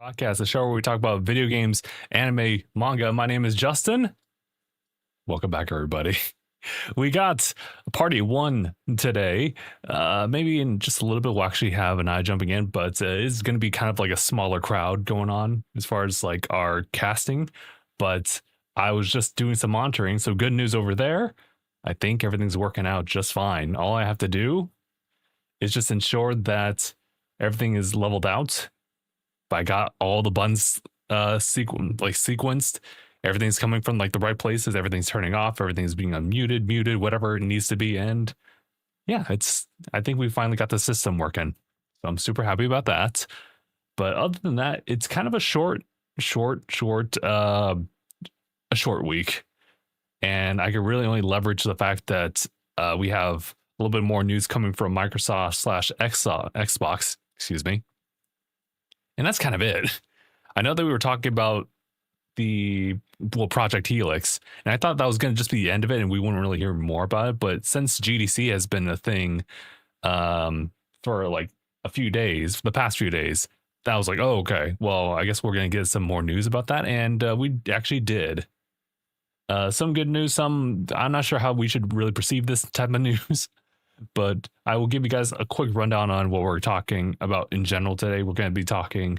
Podcast, the show where we talk about video games, anime, manga. My name is Justin. Welcome back, everybody. We got party one today. Maybe in just a little bit, we'll actually have an eye jumping in, but it's going to be kind of like a smaller crowd going on as far as like our casting. But I was just doing some monitoring, so good news over there. I think everything's working out just fine. All I have to do is just ensure that everything is leveled out. I got all the buttons sequenced. Everything's coming from like the right places. Everything's turning off. Everything's being unmuted, muted, whatever it needs to be. And yeah, I think we finally got the system working. So I'm super happy about that. But other than that, it's kind of a short week. And I could really only leverage the fact that we have a little bit more news coming from Microsoft / Xbox, excuse me. And that's kind of it. I know that we were talking about Project Helix, and I thought that was going to just be the end of it and we wouldn't really hear more about it. But since GDC has been a thing for like the past few days, that was like, oh, okay, well, I guess we're going to get some more news about that. And we actually did. Some good news, I'm not sure how we should really perceive this type of news. But I will give you guys a quick rundown on what we're talking about in general today. We're going to be talking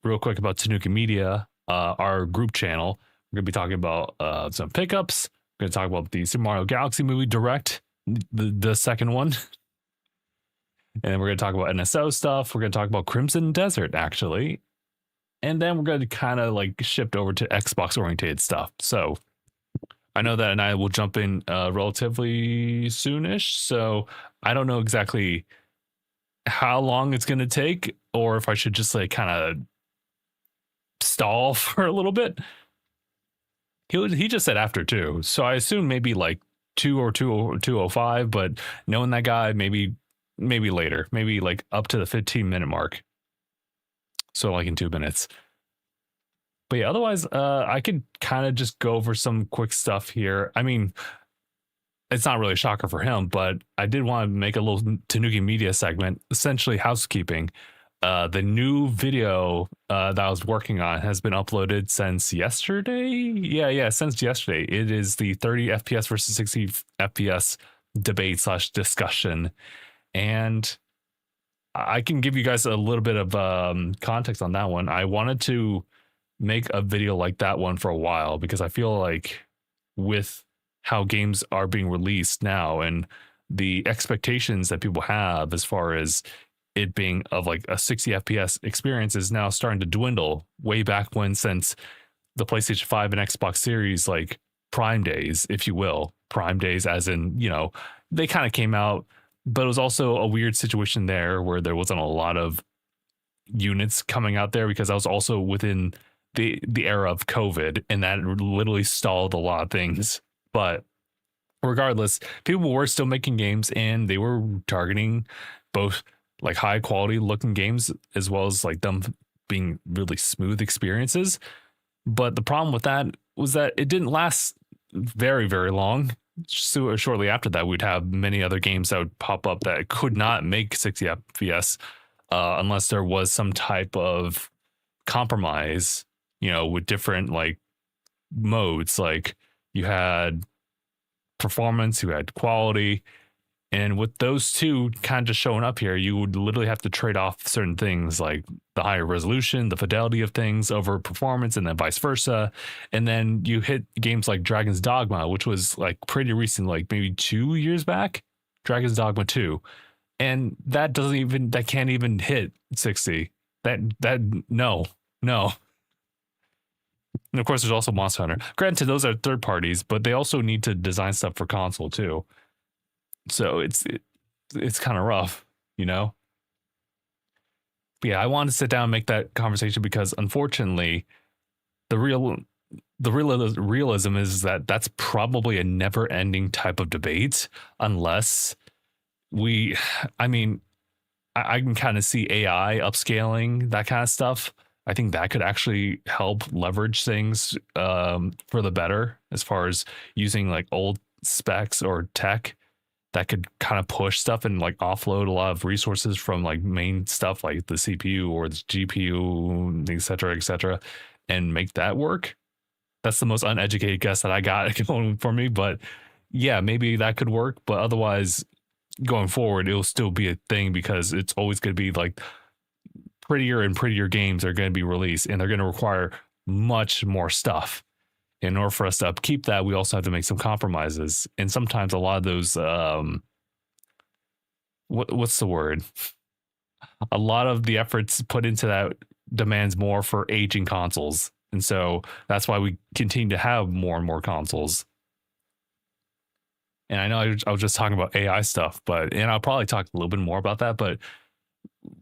real quick about Tanuki Media, our group channel. We're going to be talking about some pickups. We're going to talk about the Super Mario Galaxy movie Direct, the second one. And then we're going to talk about NSO stuff. We're going to talk about Crimson Desert, actually. And then we're going to kind of like shift over to Xbox oriented stuff. So I know that, and I will jump in relatively soonish. So I don't know exactly how long it's going to take, or if I should just like kind of stall for a little bit. He just said after 2, so I assume maybe like 2 or 2:05. But knowing that guy, maybe later, maybe like up to the 15-minute mark. So like in 2 minutes. But yeah, otherwise, I could kind of just go over some quick stuff here. I mean, it's not really a shocker for him, but I did want to make a little Tanuki Media segment, essentially housekeeping. The new video that I was working on has been uploaded since yesterday. Yeah, since yesterday. It is the 30 FPS versus 60 FPS debate / discussion. And I can give you guys a little bit of context on that one. I wanted to make a video like that one for a while because I feel like with how games are being released now and the expectations that people have as far as it being of like a 60 FPS experience is now starting to dwindle way back when, since the PlayStation 5 and Xbox Series, like Prime days, if you will. Prime days as in, they kind of came out, but it was also a weird situation there where there wasn't a lot of units coming out there because I was also within the era of COVID, and that literally stalled a lot of things. But regardless, people were still making games, and they were targeting both like high quality looking games as well as like them being really smooth experiences. But the problem with that was that it didn't last very, very long. So shortly after that, we'd have many other games that would pop up that could not make 60 FPS unless there was some type of compromise, with different like modes. Like you had performance, you had quality, and with those two kind of just showing up here, you would literally have to trade off certain things like the higher resolution, the fidelity of things over performance, and then vice versa. And then you hit games like Dragon's Dogma, which was like pretty recent, like maybe 2 years back. Dragon's Dogma 2, and that can't even hit 60. No. And of course, there's also Monster Hunter. Granted, those are third parties, but they also need to design stuff for console too. So it's kind of rough, But yeah, I wanted to sit down and make that conversation because unfortunately, the realism is that that's probably a never-ending type of debate unless I can kind of see AI upscaling that kind of stuff. I think that could actually help leverage things for the better as far as using like old specs or tech that could kind of push stuff and like offload a lot of resources from like main stuff like the CPU or the GPU, et cetera, and make that work. That's the most uneducated guess that I got going for me. But yeah, maybe that could work. But otherwise, going forward, it'll still be a thing because it's always going to be like prettier and prettier games are going to be released and they're going to require much more stuff. In order for us to upkeep that, we also have to make some compromises. And sometimes a lot of those, what's the word? A lot of the efforts put into that demands more for aging consoles. And so that's why we continue to have more and more consoles. And I know I was just talking about AI stuff, and I'll probably talk a little bit more about that, but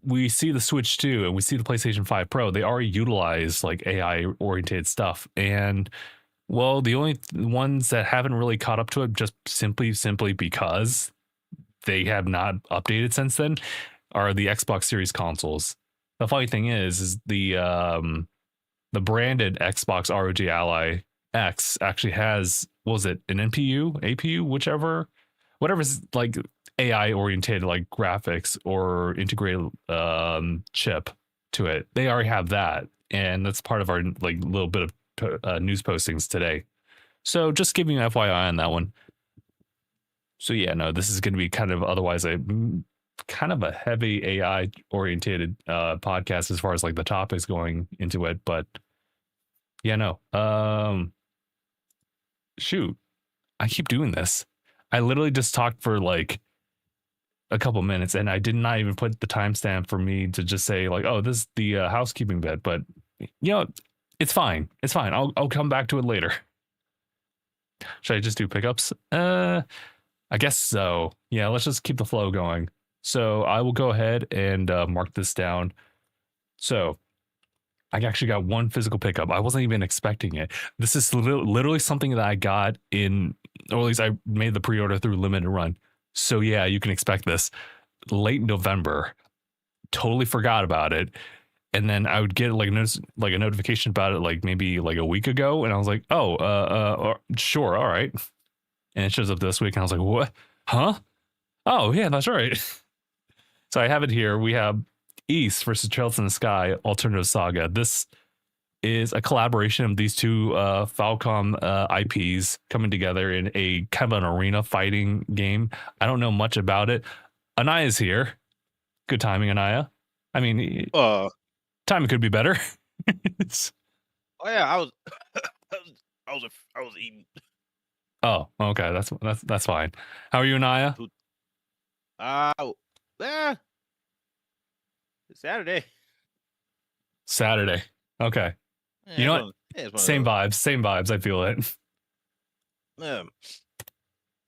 we see the Switch 2 and we see the PlayStation 5 Pro. They already utilize like AI oriented stuff. And well, the only ones that haven't really caught up to it just simply because they have not updated since then are the Xbox Series consoles. The funny thing is the branded Xbox ROG Ally X actually has, what was it, an NPU, APU, whatever's like AI oriented like graphics or integrated chip to it. They already have that, and that's part of our like little bit of news postings today. So just giving you an FYI on that one. So yeah, no, this is going to be kind of otherwise a kind of a heavy AI oriented podcast as far as like the topics going into it. But yeah, no. Shoot, I keep doing this. I literally just talked for like a couple minutes and I did not even put the timestamp for me to just say like, oh, this is the housekeeping bit. But you know, it's fine. It's fine. I'll come back to it later. Should I just do pickups? I guess so. Yeah, let's just keep the flow going. So I will go ahead and mark this down. So I actually got one physical pickup. I wasn't even expecting it. This is literally something that I got in, or at least I made the pre-order through limited run. So yeah, you can expect this late November. Totally forgot about it. And then I would get like a notification about it like maybe like a week ago, and I was like, oh, sure, all right. And it shows up this week, and I was like, what? Huh? Oh yeah, that's right. So I have it here. We have East versus Trails in the Sky Alternative Saga. This is a collaboration of these two Falcom IPs coming together in a kind of an arena fighting game. I don't know much about it. Aniyah's here. Good timing, Aniyah. I mean, timing could be better. Oh yeah, I was eating. Oh, okay, that's fine. How are you, Aniyah? Yeah. It's Saturday. Okay. Yeah, you know what? Same vibes. I feel it. Yeah.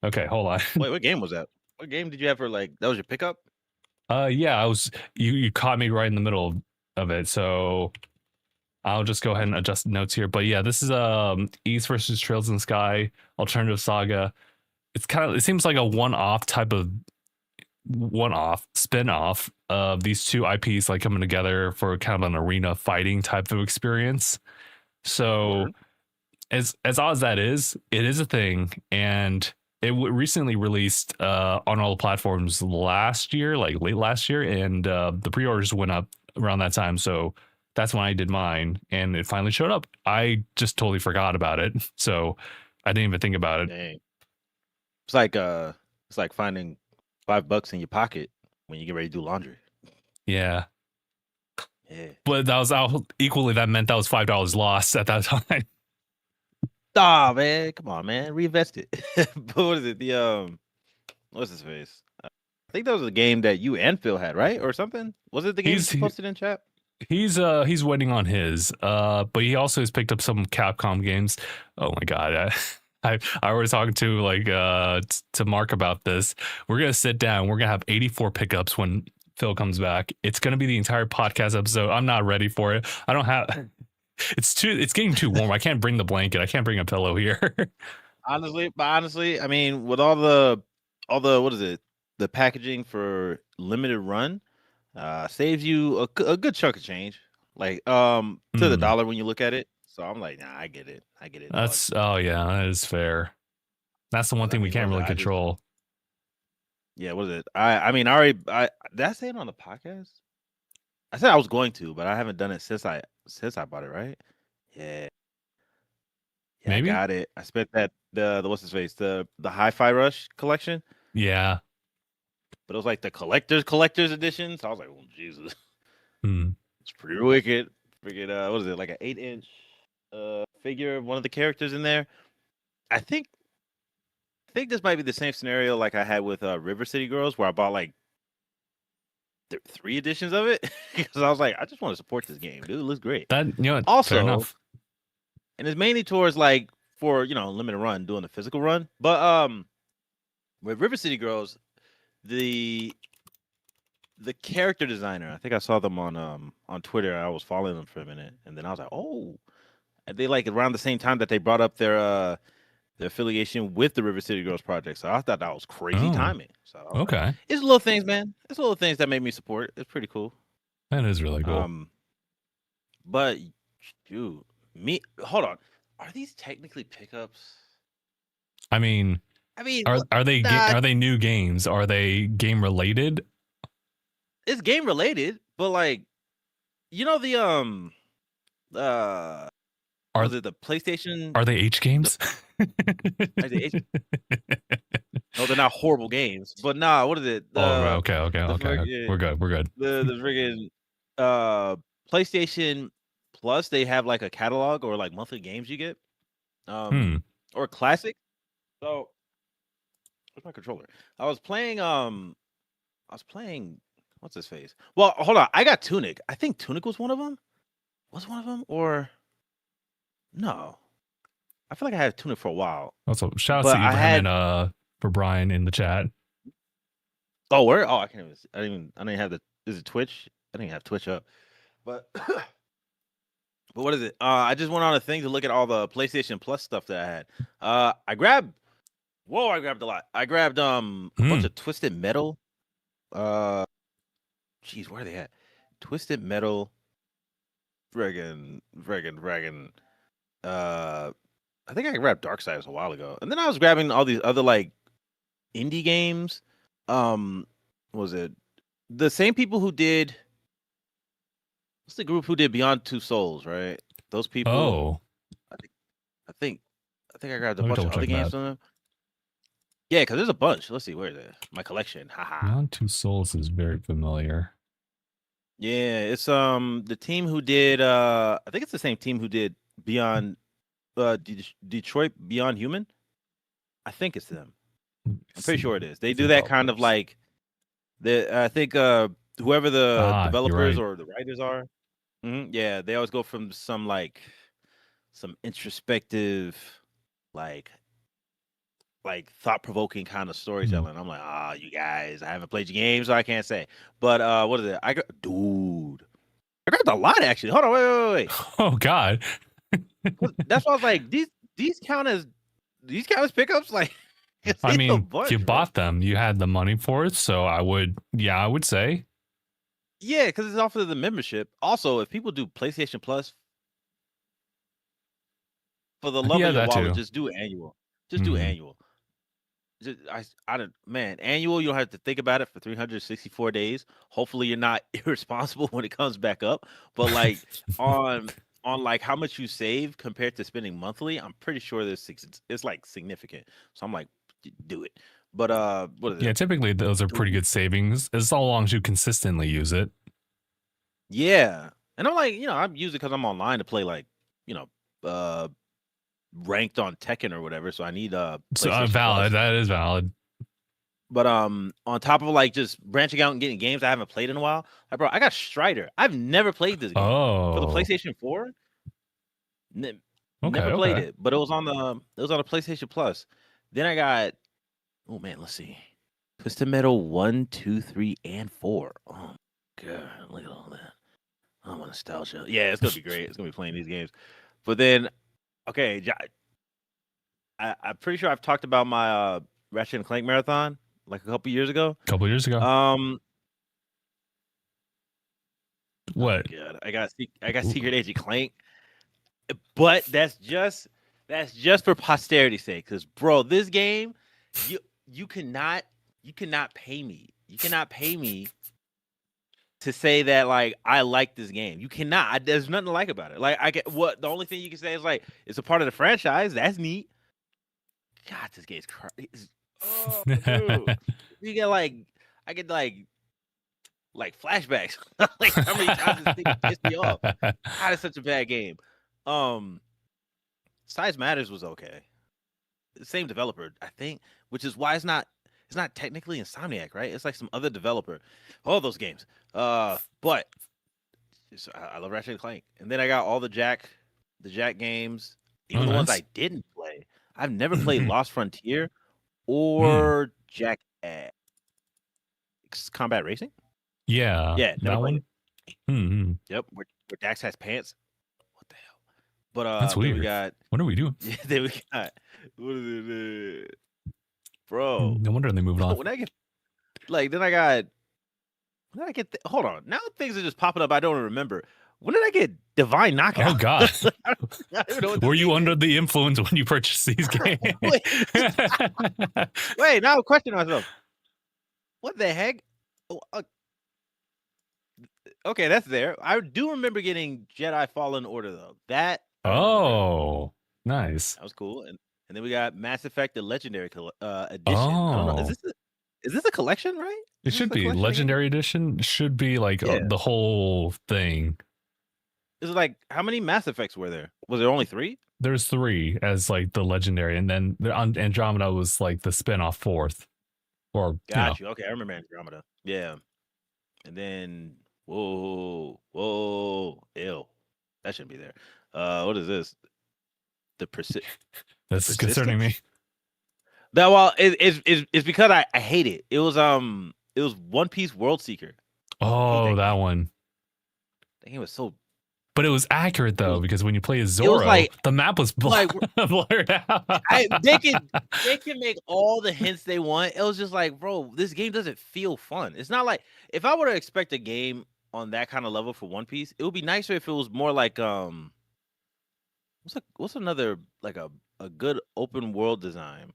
Okay, hold on. Wait, what game was that? What game did you have for like? That was your pickup? Yeah, I was. You caught me right in the middle of it, so I'll just go ahead and adjust notes here. But yeah, this is East versus Trails in the Sky Alternative Saga. It seems like a one-off spin-off of these two IPs like coming together for kind of an arena fighting type of experience. So as odd as that is, it is a thing, and it recently released on all the platforms last year, like late last year, and the pre-orders went up around that time. So that's when I did mine, and it finally showed up. I just totally forgot about it, so I didn't even think about it. Dang. It's like finding $5 in your pocket when you get ready to do laundry. Yeah. Yeah. But that was equally, that meant that was $5 lost at that time. Ah, man, come on, man, reinvest it. But what is it? The what's his face? I think that was a game that you and Phil had, right, or something. Was it the game you posted in chat? He's waiting on his, but he also has picked up some Capcom games. Oh my god, I was talking to like to Mark about this. We're gonna sit down. We're gonna have 84 pickups when Phil comes back. It's gonna be the entire podcast episode. I'm not ready for it. I don't have. It's getting too warm. I can't bring the blanket. I can't bring a pillow here. honestly, I mean, with all the what is it? The packaging for limited run saves you a good chunk of change, like to the dollar when you look at it. So I'm like, nah, I get it. That's oh yeah, that is fair. That's the one thing we can't really control. Yeah, what is it? I mean, did I say it on the podcast? I said I was going to, but I haven't done it since I bought it, right? Yeah. Yeah, I Maybe. got it. I spent that the what's his face? The Hi-Fi Rush collection, Yeah. but it was like the collector's edition. So I was like, oh Jesus. Hmm. It's pretty wicked. Freaking what is it? Like an 8-inch figure of one of the characters in there. I think this might be the same scenario like I had with River City Girls, where I bought like 3 editions of it because I was like, I just want to support this game, dude. It looks great. That, fair Also, enough. and it's mainly towards like for limited run, doing the physical run. But with River City Girls, the character designer, I think I saw them on Twitter. I was following them for a minute, and then I was like, oh, and they like around the same time that they brought up their affiliation with the River City Girls project. So I thought that was crazy timing. So I was like, Okay. it's little things, man. It's little things that made me support. It's pretty cool. That is really cool. But dude, hold on. Are these technically pickups? I mean, are they new games? Are they game related? It's game related, but like, the was it the PlayStation? Are they H games? Are they H? No, they're not horrible games. But nah, what is it? Okay. We're good. The friggin' PlayStation Plus, they have like a catalog or like monthly games you get. Or classic. So where's my controller? I was playing what's his face? Well, hold on. I got Tunic. I think Tunic was one of them. Was one of them or no? I feel like I had Tunic for a while. Also, shout out to Ibrahim and for Brian in the chat. Oh, where? Oh, I can't even. I didn't have the. Is it Twitch? I didn't have Twitch up, but what is it? I just went on a thing to look at all the PlayStation Plus stuff that I had. I grabbed a lot. I grabbed a bunch of Twisted Metal. Jeez, where are they at? Twisted Metal. Dragon. I think I grabbed Darksiders a while ago, and then I was grabbing all these other like indie games. Was it the same people who did? What's the group who did Beyond Two Souls? Right, those people. Oh, I think I grabbed a bunch of other games from them. Yeah, because there's a bunch. Let's see, where is it? My collection. Haha. Beyond Two Souls is very familiar. Yeah, it's the team who did I think it's the same team who did Beyond Detroit Beyond Human. I think it's them. I'm pretty sure it is. They do that kind of like I think whoever the developers or the writers are. Yeah, they always go from some introspective like thought-provoking kind of storytelling. I'm like, you guys, I haven't played your game, so I can't say. But what is it? I grabbed a lot actually. Hold on, wait. Oh God. That's why I was like, these count as pickups? Like, I mean, you bought them, you had the money for it, so I would say. Yeah, because it's off of the membership. Also, if people do PlayStation Plus, for the love of your wallet, just do annual. Just do annual. Annual, you don't have to think about it for 364 days. Hopefully you're not irresponsible when it comes back up. But like on like how much you save compared to spending monthly, I'm pretty sure it's like significant. So I'm like, do it. But what is it? Yeah, typically those are pretty good savings as long as you consistently use it. Yeah. And I'm like, I use it because I'm online to play like, ranked on Tekken or whatever, so I need valid. Plus. That is valid. But on top of like just branching out and getting games I haven't played in a while, I got Strider. I've never played this game for the PlayStation 4. Never played it, but it was on the PlayStation Plus. Then I got let's see, Twisted Metal 1, 2, 3, and 4. Oh god, look at all that. Oh, my nostalgia. Yeah, it's gonna be great. It's gonna be playing these games, but then. Okay, I'm pretty sure I've talked about my Ratchet and Clank marathon like a couple years ago. What? Oh God, I got Secret Agent Clank, but that's just for posterity's sake. Because bro, this game, you you cannot pay me. You cannot pay me to say that like I like this game. You cannot. There's nothing to like about it. Like I get what the only thing you can say is like it's a part of the franchise. That's neat. God, this game's crazy. Oh, dude. You get like I get like flashbacks. Like how many times this thing pissed me off. God, it's such a bad game. Size Matters was okay. The same developer, I think, which is why it's not technically Insomniac, right? It's like some other developer. All those games. But I love Ratchet and Clank. And then I got all the Jack games, even the ones I didn't play. I've never played Lost Frontier or Jack X Combat Racing. Yeah. Yeah, that one. Yep, where Dax has pants. What the hell? But that's weird. We got, what are we doing? Yeah, then we got what is it, bro? No wonder they moved on. When I get then I got. When did I get? Hold on. Now things are just popping up. I don't remember. When did I get Divine Knockout? Oh God! I don't even know what Were you under the influence when you purchased these games? Wait, now I'm questioning myself. What the heck? Okay, that's there. I do remember getting Jedi Fallen Order though. That. Oh, nice. That was cool. And then we got Mass Effect: The Legendary Edition. Oh. I don't know. Is this a collection, right? It should be Legendary Edition. Should be like the whole thing. Is it like how many Mass Effects were there? Was there only 3? There's 3 as like the Legendary, and then Andromeda was like the spin-off 4th. Or got you. Okay, I remember Andromeda. Yeah, and then whoa, ew, that shouldn't be there. What is this? That's concerning me. That it's because I hate it. It was One Piece World Seeker. Oh, that one. That game was so. But it was accurate though, because when you play as Zoro, the map was blurred out. They can make all the hints they want. It was just like, bro, this game doesn't feel fun. It's not like if I were to expect a game on that kind of level for One Piece, it would be nicer if it was more like what's another like a good open world design.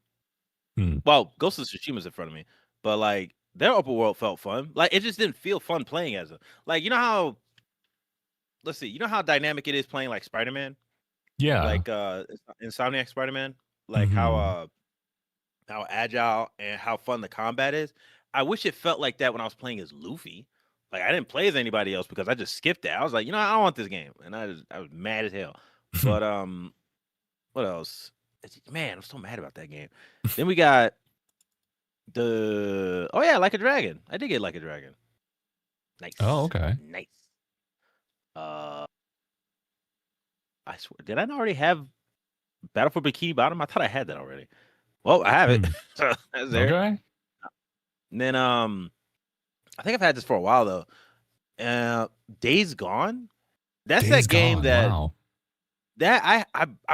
Well, Ghost of Tsushima's in front of me, but like their open world felt fun. Like it just didn't feel fun playing as you know how. Let's see. You know how dynamic it is playing like Spider-Man? Yeah. Like Insomniac Spider-Man? Like how agile and how fun the combat is. I wish it felt like that when I was playing as Luffy. Like I didn't play as anybody else because I just skipped it. I was like, I don't want this game. And I was mad as hell. But what else? Man, I'm so mad about that game. Then we got Like a Dragon. I did get Like a Dragon. Nice. Oh, okay. Nice. I swear, did I not already have Battle for Bikini Bottom? I thought I had that already. Well, I have it. So that's there. Okay. And then I think I've had this for a while though. Days Gone. That's that game that I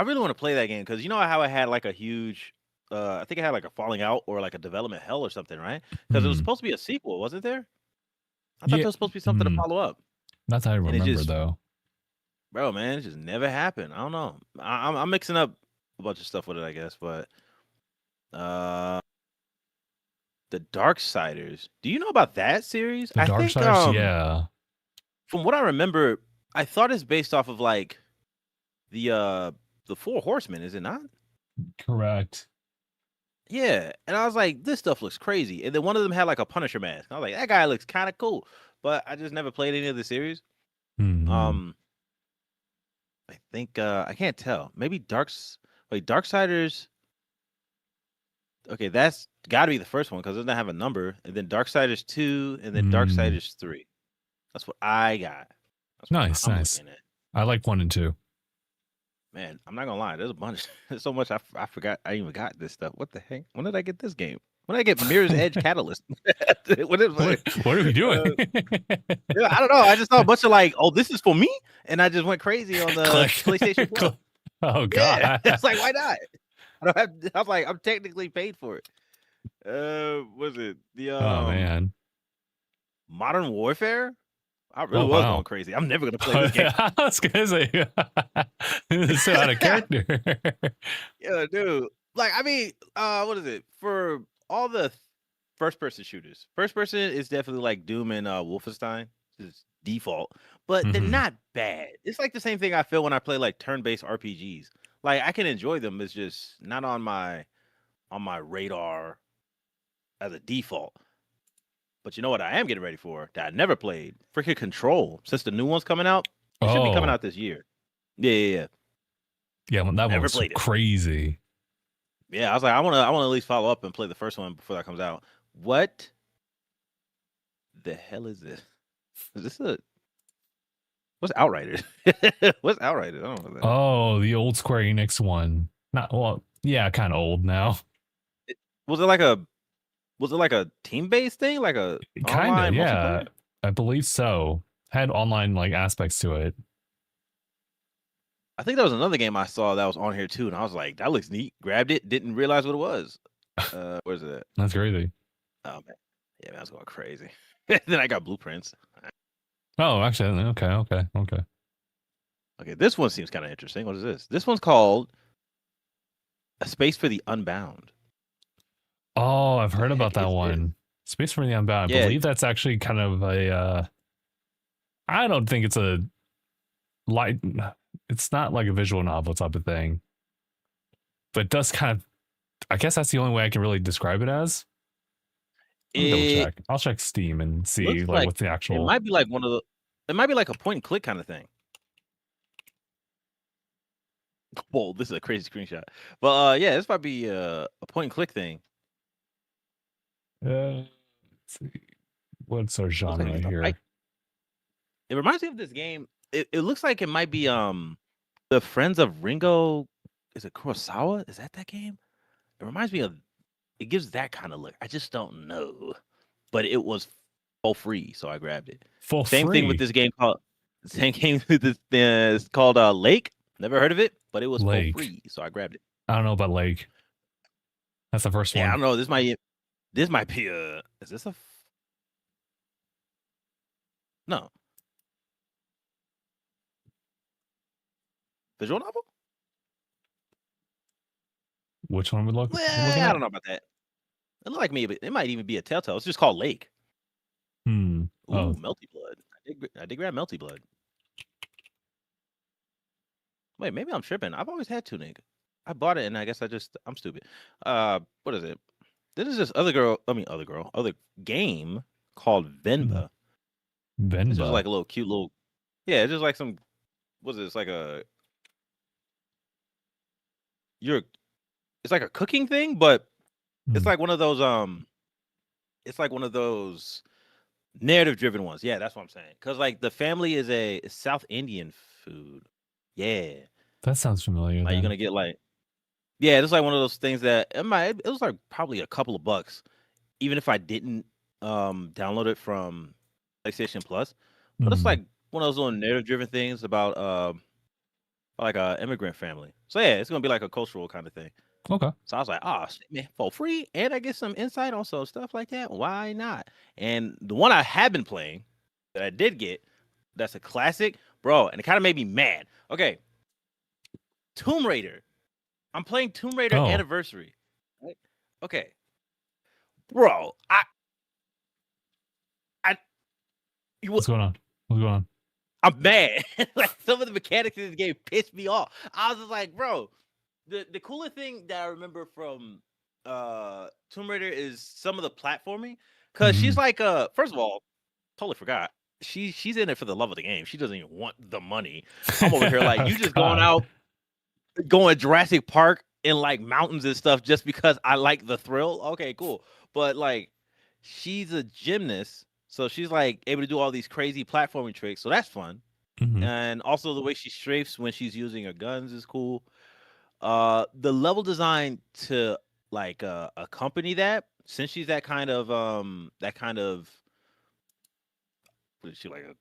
really want to play that game because you know how I had like a huge I think I had like a Falling Out or like a Development Hell or something, right? Because it was supposed to be a sequel, wasn't there? I thought there was supposed to be something to follow up. That's how I remember though. Bro, man, it just never happened. I don't know. I'm mixing up a bunch of stuff with it, I guess. But the Darksiders. Do you know about that series? The Darksiders, yeah. From what I remember, I thought it's based off of like the Four Horsemen, is it not? Correct. Yeah, and I was like, this stuff looks crazy. And then one of them had like a Punisher mask. I was like, that guy looks kind of cool. But I just never played any of the series. I think I can't tell. Maybe Darksiders. Okay, that's got to be the first one because it doesn't have a number. And then Darksiders 2, and then Darksiders 3. That's what I got. Nice. I like 1 and 2. Man, I'm not gonna lie. There's a bunch. There's so much I forgot. I even got this stuff. What the heck? When did I get this game? When did I get Mirror's Edge Catalyst? what are we doing? I don't know. I just saw a bunch of like, oh, this is for me, and I just went crazy on the PlayStation Plus. Oh God! Yeah. It's like, why not? I don't have. I'm like, I'm technically paid for it. Was it the oh man, Modern Warfare? I really was going crazy. I'm never gonna play this game. I was gonna say this is so out of character. Yeah, dude. Like, I mean, what is it for all the first-person shooters. First person is definitely like Doom and Wolfenstein, just default, but they're Mm-hmm. not bad. It's like the same thing I feel when I play like turn-based RPGs. Like I can enjoy them. It's just not on my radar as a default. But you know what I am getting ready for that I never played? Freaking Control. Since the new one's coming out, it should be coming Oh, out this year. Yeah. yeah, well, that one Never was played it. crazy. Yeah, I was like, I want to at least follow up and play the first one before that comes out. What the hell is this? Is this a what's Outriders? What's Outriders? I don't know that. Oh, the old Square Enix one. Not well, yeah, kind of old now. Was it like a team-based thing, like a Kind of, online yeah. multiplayer? I believe so. Had online like aspects to it. I think there was another game I saw that was on here too, and I was like, that looks neat. Grabbed it, didn't realize what it was. Where's it at? That's crazy. Oh man, yeah, man, I was going crazy. Then I got blueprints. Oh, actually, okay. Okay, this one seems kind of interesting. What is this? This one's called A Space for the Unbound. Oh, I've heard The about heck that is this? one. Space for the Unbound. I Yeah, believe that's actually kind of a. I don't think it's a light. It's not like a visual novel type of thing, but it does kind of. I guess that's the only way I can really describe it as. Let me double it check. I'll check Steam and see looks like like what's the it actual. might be like one of the. It might be like a point and click kind of thing. Whoa, this is a crazy screenshot. But yeah, this might be a point and click thing. Let's see. What's our Looks like genre it's a here? fight. It reminds me of this game. It looks like it might be the Friends of Ringo. Is it Kurosawa? Is that game? It reminds me of. It gives that kind of look. I just don't know, but it was for free, so I grabbed it. For Same thing with free. this game called. Same game with this. It's called Lake. Never heard of it, but it was for Lake. free, so I grabbed it. I don't know about Lake. That's the first Yeah, I one. don't know. This might be a. Is this a? No. Visual novel? Which one we looking Well, I at? don't know about that. It looked like maybe it might even be a Telltale. It's just called Lake. Hmm. Ooh, Oh, Melty Blood. I did grab Melty Blood. Wait, maybe I'm tripping. I've always had Tunic. I bought it and I guess I'm stupid. What is it? This is this other game called Venba. It's just Venba. like a little cute little. Yeah, it's just like some. What's it? It's like a. You're. It's like a cooking thing, but it's Hmm. like one of those. It's like one of those narrative driven ones. Yeah, that's what I'm saying. Because like the family is a South Indian food. Yeah, That sounds familiar like you're then. gonna get like. Yeah, it's like one of those things that it was like probably a couple of bucks, even if I didn't download it from PlayStation Plus. But it's Hmm. like one of those little narrative driven things about like a immigrant family. So yeah, it's gonna be like a cultural kind of thing. Okay. So I was like, oh shit, man, for free, and I get some insight on some stuff like that. Why not? And the one I have been playing that I did get, that's a classic, bro, and it kind of made me mad. Okay, Tomb Raider. I'm playing Tomb Raider Oh, Anniversary. Right? Okay, bro, I, what's going on? What's going on? I'm mad. Like some of the mechanics in this game pissed me off. I was just like, bro, the cooler thing that I remember from Tomb Raider is some of the platforming. Cause Hmm. she's like first of all, totally forgot. She's in it for the love of the game. She doesn't even want the money. I'm over here like you just God. going Jurassic Park in like mountains and stuff just because I like the thrill. Okay, cool. But like she's a gymnast, so she's like able to do all these crazy platforming tricks. So that's fun. Hmm. And also the way she strafes when she's using her guns is cool. The level design to like accompany that, since she's that kind of what is she like a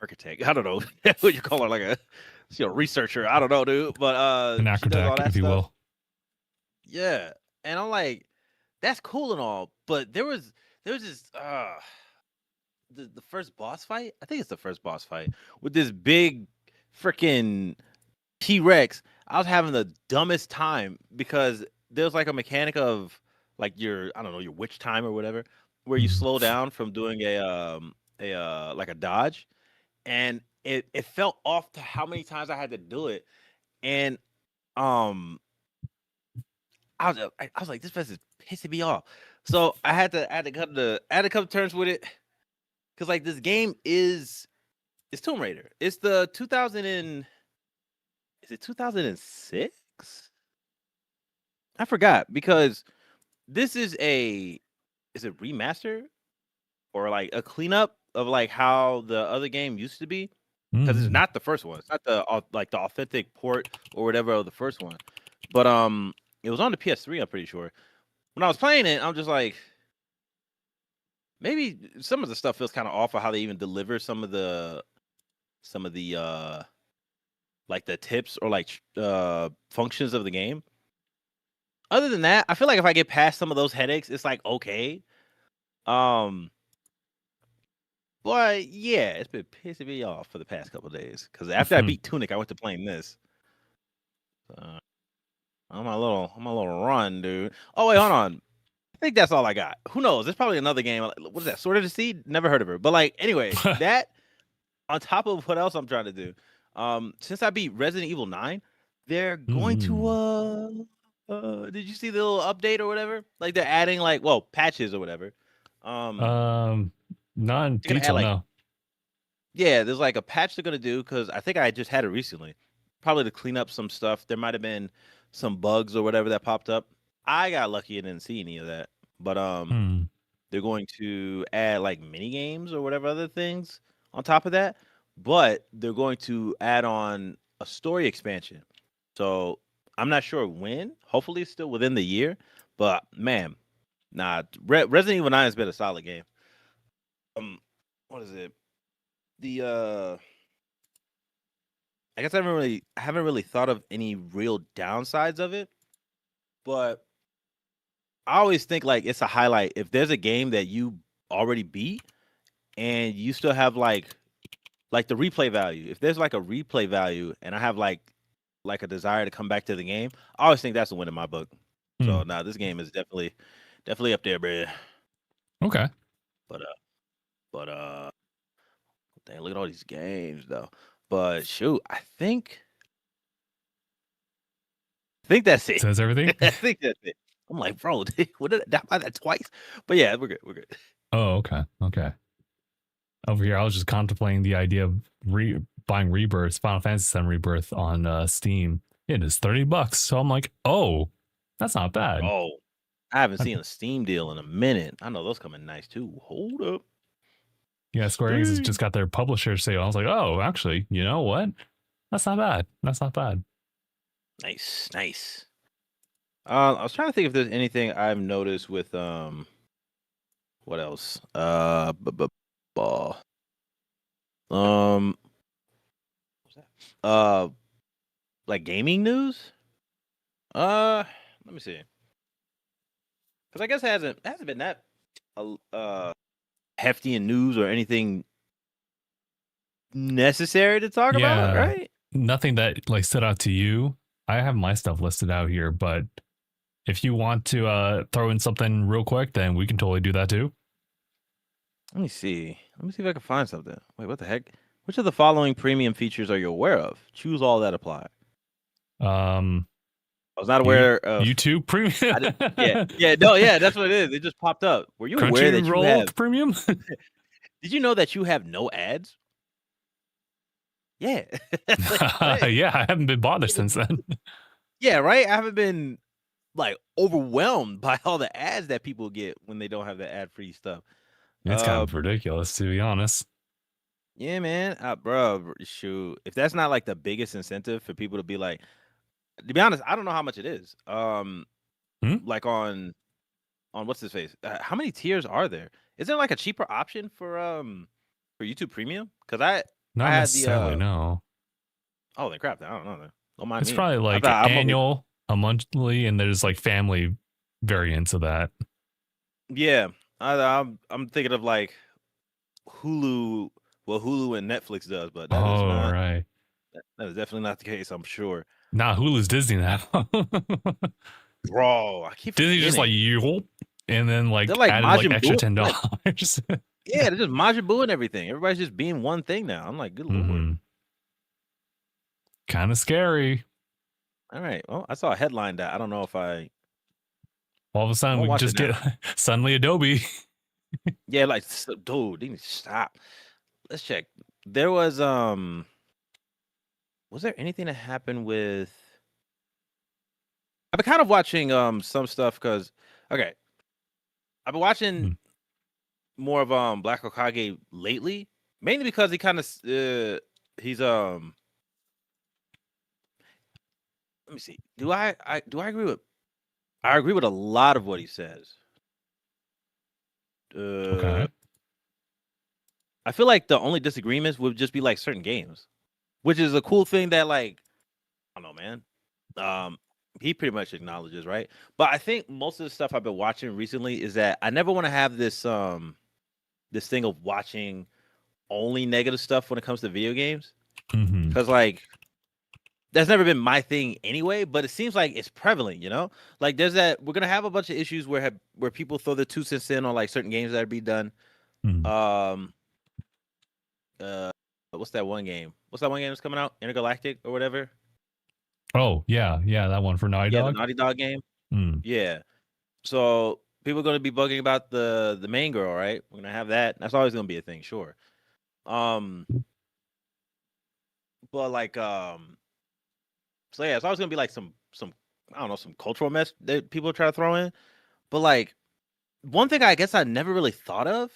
architect? I don't know what you call her, like a researcher. I don't know, dude. But An she does all acrobat, that if you stuff. will. Yeah. And I'm like, that's cool and all, but there was this the first boss fight. I think it's the first boss fight with this big freaking T-Rex. I was having the dumbest time because there's like a mechanic of like your, I don't know, your witch time or whatever, where you Mhm. slow down from doing like a dodge, and it felt off to how many times I had to do it, and um I was like, this fest is pissing me off. So I had to come to terms with it, because like this game is, it's Tomb Raider. It's the 2000 and, is it 2006? I forgot, because this is a, is it remaster or like a cleanup of like how the other game used to be, because it's Mhm. not the first one. It's not the like the authentic port or whatever of the first one. But it was on the PS3, I'm pretty sure. When I was playing it, I'm just like, maybe some of the stuff feels kind of off of how they even deliver some of the like the tips or like functions of the game. Other than that, I feel like if I get past some of those headaches, it's like okay. Um, but yeah, it's been pissing me off for the past couple of days, because after I beat Tunic, I went to playing this. I'm a little run, dude. Oh wait, hold on. I think that's all I got. Who knows? There's probably another game. What is that? Sword of the Sea? Never heard of her. But like, anyway, that on top of what else I'm trying to do. Since I beat Resident Evil 9, they're going to Mhm. did you see the little update or whatever? Like they're adding like, well, patches or whatever. Um Um, not in they're gonna add detail, like, no. yeah, there's like a patch they're gonna do, because I think I just had it recently. Probably to clean up some stuff. There might have been some bugs or whatever that popped up. I got lucky and didn't see any of that. But Hmm. they're going to add like mini games or whatever other things on top of that. But they're going to add on a story expansion. So I'm not sure when. Hopefully it's still within the year. But man, nah, Resident Evil 9 has been a solid game. What is it? The I guess I haven't really thought of any real downsides of it, but I always think like it's a highlight if there's a game that you already beat and you still have like the replay value. If there's like a replay value and I have like a desire to come back to the game, I always think that's a win in my book. Hmm. So nah, this game is definitely up there, bro. Okay. But dang, look at all these games though. But shoot, I think that's it. Says everything. I think that's it. I'm like, bro, what did I buy that twice? But yeah, we're good. We're good. Oh, okay. Okay. Over here, I was just contemplating the idea of buying Rebirth, Final Fantasy VII Rebirth on Steam. It is $30. So I'm like, oh, that's not bad. Oh, I haven't I- seen a Steam deal in a minute. I know those come in nice too. Hold up. yeah, Square Enix has just got their publisher sale. I was like, oh, actually, you know what? That's not bad. That's not bad. Nice, nice. I was trying to think if there's anything I've noticed with what else? Um, what's that? Like gaming news. Let me see. Because I guess it hasn't been that hefty in news or anything necessary to talk about, Yeah, right? nothing that like stood out to you. I have my stuff listed out here, but if you want to throw in something real quick, then we can totally do that too. Let me see. Let me see if I can find something. Wait, what the heck? Which of the following premium features are you aware of? Choose all that apply. Um, I was not you aware of. YouTube I Premium, did, yeah, yeah, no, yeah, that's what it is. It just popped up. Were you aware that you Crunchyroll have? Premium. Did you know that you have no ads? Yeah, like what? Yeah, I haven't been bothered since then. Yeah, right. I haven't been like overwhelmed by all the ads that people get when they don't have the ad free stuff. It's kind of Um, ridiculous, to be honest. yeah, man, bro, shoot. If that's not like the biggest incentive for people to be like, to be honest, I don't know how much it is. Hmm? Like on what's his face? How many tiers are there? Is there like a cheaper option for YouTube Premium? Because I Not had the necessarily, no. oh then crap, I don't know then. Don't mind It's me. probably I like thought I'm over. annual, a monthly, and there's like family variants of that. Yeah, I'm thinking of like Hulu. Well, Hulu and Netflix does, but Oh, right. that is definitely not the case. I'm sure. Nah, Hulu's Disney now. bro, I keep Did he just like forgetting. you and then like They're like added like Majin extra Buu. $10? Yeah, they're just Majin Buu and everything. Everybody's just being one thing now. I'm like, good lord. Kind of scary. All right. Well, I saw a headline that I don't know if I All of a sudden, we won't can watch it just get now. suddenly Adobe. Yeah, like, dude, they need to stop. Let's check. There was there anything that happened with? I've been kind of watching some stuff because okay, I've been watching more of Black Hokage lately, mainly because he kind of he's let me see. Do I agree with? I agree with a lot of what he says. Okay. I feel like the only disagreements would just be like certain games, which is a cool thing that like I don't know, man. He pretty much acknowledges, right? But I think most of the stuff I've been watching recently is that I never want to have this thing of watching only negative stuff when it comes to video games because like that's never been my thing anyway. But it seems like it's prevalent, you know. Like there's that we're gonna have a bunch of issues where people throw their 2 cents in on like certain games that are be done. Um, what's that one game? What's that one game that's coming out? Intergalactic or whatever. Oh yeah, that one for Naughty Yeah, the Dog. Naughty Dog game. Yeah. So people are going to be bugging about the main girl, right? We're gonna have that. That's always going to be a thing, sure. Um, but like so yeah, it's always going to be like some I don't know some cultural mess that people try to throw in. But like one thing I guess I never really thought of: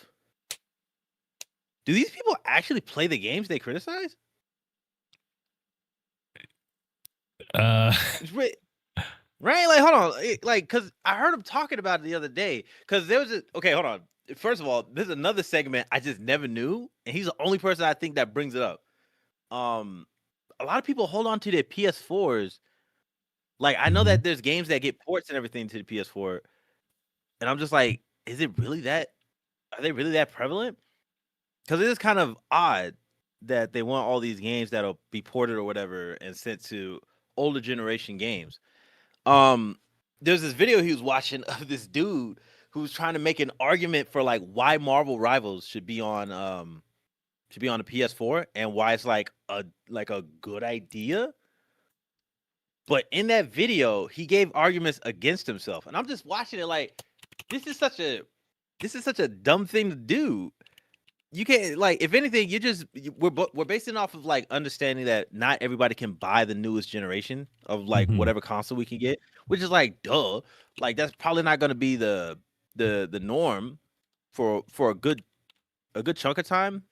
do these people actually play the games they criticize? Right? Like, hold on. Like, because I heard him talking about it the other day. Because there was okay, hold on. First of all, there's another segment I just never knew, and he's the only person I think that brings it up. A lot of people hold on to their PS4s. Like, I know that there's games that get ports and everything to the PS4, and I'm just like, is it really that? Are they really that prevalent? Because it is kind of odd that they want all these games that'll be ported or whatever and sent to older generation games. There's this video he was watching of this dude who's trying to make an argument for like why Marvel Rivals should be on the PS4 and why it's like a good idea. But in that video, he gave arguments against himself, and I'm just watching it like this is such a dumb thing to do. You can't like if anything, we're basing off of like understanding that not everybody can buy the newest generation of like whatever console we can get, which is like duh. Like that's probably not going to be the norm for a good chunk of time.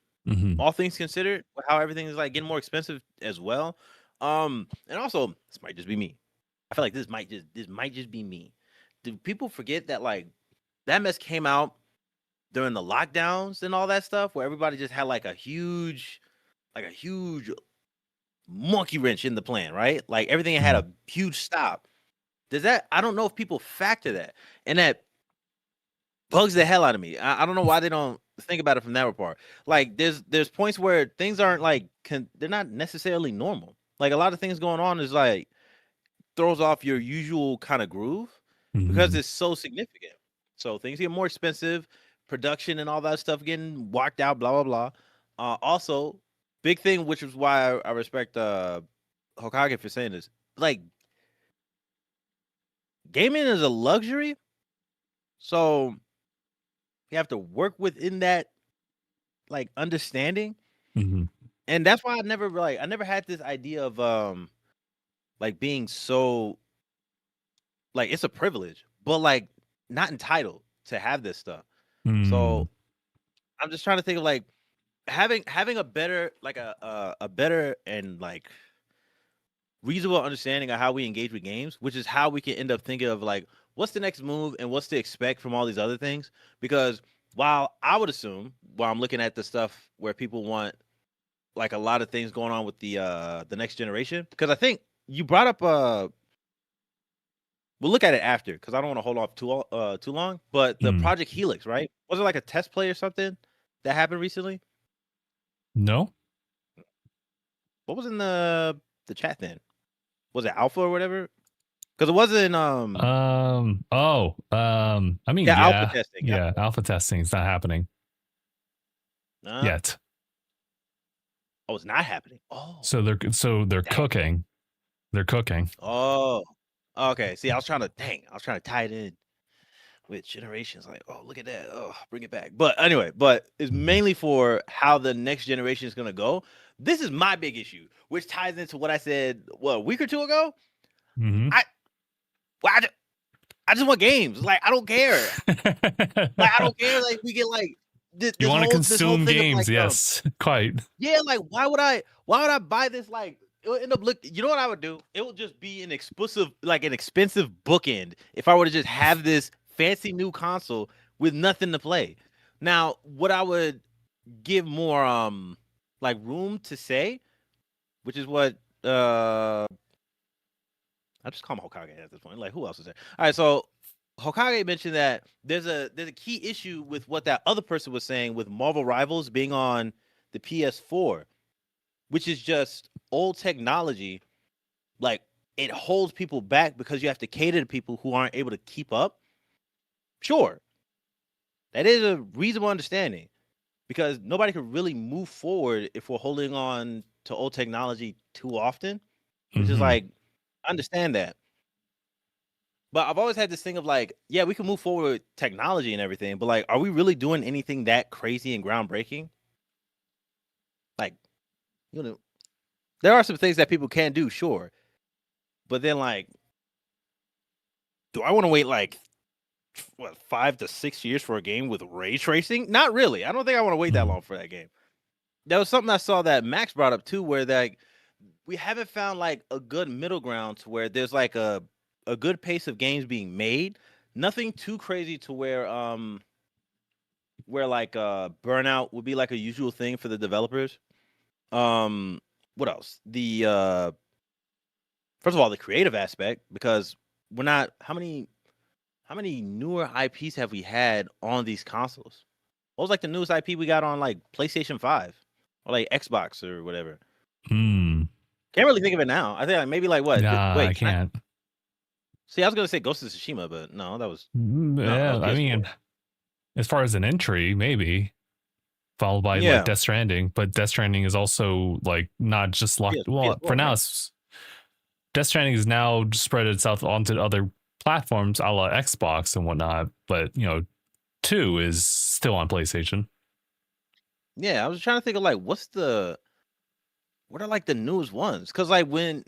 All things considered, how everything is like getting more expensive as well. And also this might just be me. I feel like this might just be me. Do people forget that like that mess came out during the lockdowns and all that stuff where everybody just had like a huge monkey wrench in the plan, right? Like everything had a huge stop. I don't know if people factor that. And that bugs the hell out of me. I don't know why they don't think about it from that part. Like there's points where things aren't like they're not necessarily normal. Like a lot of things going on is like throws off your usual kind of groove because it's so significant. So things get more expensive, production and all that stuff getting walked out, blah blah blah. Also, big thing, which is why I respect Hokage for saying this. Like, gaming is a luxury, so you have to work within that like understanding, and that's why I never had this idea of like being so like it's a privilege, but like not entitled to have this stuff. So I'm just trying to think of like having a better like a better and like reasonable understanding of how we engage with games, which is how we can end up thinking of like what's the next move and what's to expect from all these other things. Because while I would assume while I'm looking at the stuff where people want like a lot of things going on with the next generation, because I think you brought up we'll look at it after because I don't want to hold off too long. But the Project Helix, right? Was it like a test play or something that happened recently? No. What was in the chat then? Was it alpha or whatever? Because it wasn't I mean, alpha testing. yeah, alpha testing is not happening Uh, yet. oh, it's not happening. Oh, So they're dang. cooking. They're cooking. Oh, okay. See, I was trying to tie it in with generations. Like, oh, look at that. Oh, bring it back. But anyway, it's mainly for how the next generation is gonna go. This is my big issue, which ties into what I said a week or two ago. Mm-hmm. I just want games. Like, I don't care. I don't care. Like, we get like this. You want to consume thing games? of, like, Yes, quite. Yeah, like why would I buy this? Like, it would end up you know what I would do? It would just be an expensive bookend if I were to just have this fancy new console with nothing to play. Now, what I would give more like room to say, which is what I just call him Hokage at this point. Like, who else is there? All right, so Hokage mentioned that there's a key issue with what that other person was saying with Marvel Rivals being on the PS4, which is just old technology. Like, it holds people back because you have to cater to people who aren't able to keep up. Sure, that is a reasonable understanding because nobody could really move forward if we're holding on to old technology too often, which is like, I understand that. But I've always had this thing of like, yeah, we can move forward with technology and everything, but like, are we really doing anything that crazy and groundbreaking? Like, you know, there are some things that people can do, sure. But then, like, do I want to wait like 5 to 6 years for a game with ray tracing? Not really. I don't think I want to wait that long for that game. That was something I saw that Max brought up too, where like we haven't found like a good middle ground to where there's like a good pace of games being made. Nothing too crazy to where like burnout would be like a usual thing for the developers. What else? The first of all, the creative aspect, because we're not how many newer IPs have we had on these consoles? What was like the newest IP we got on like PlayStation 5 or like Xbox or whatever? Can't really think of it now. I think like maybe like what? Nah, Wait, I can't. See, I was gonna say Ghost of Tsushima, but no, that was yeah. I mean, as far as an entry, maybe followed by like Death Stranding, but Death Stranding is also like not just locked. Well, for now, Death Stranding is now spread itself onto other platforms, a la Xbox and whatnot. But 2 is still on PlayStation. Yeah, I was trying to think of like what are like the newest ones? Because like when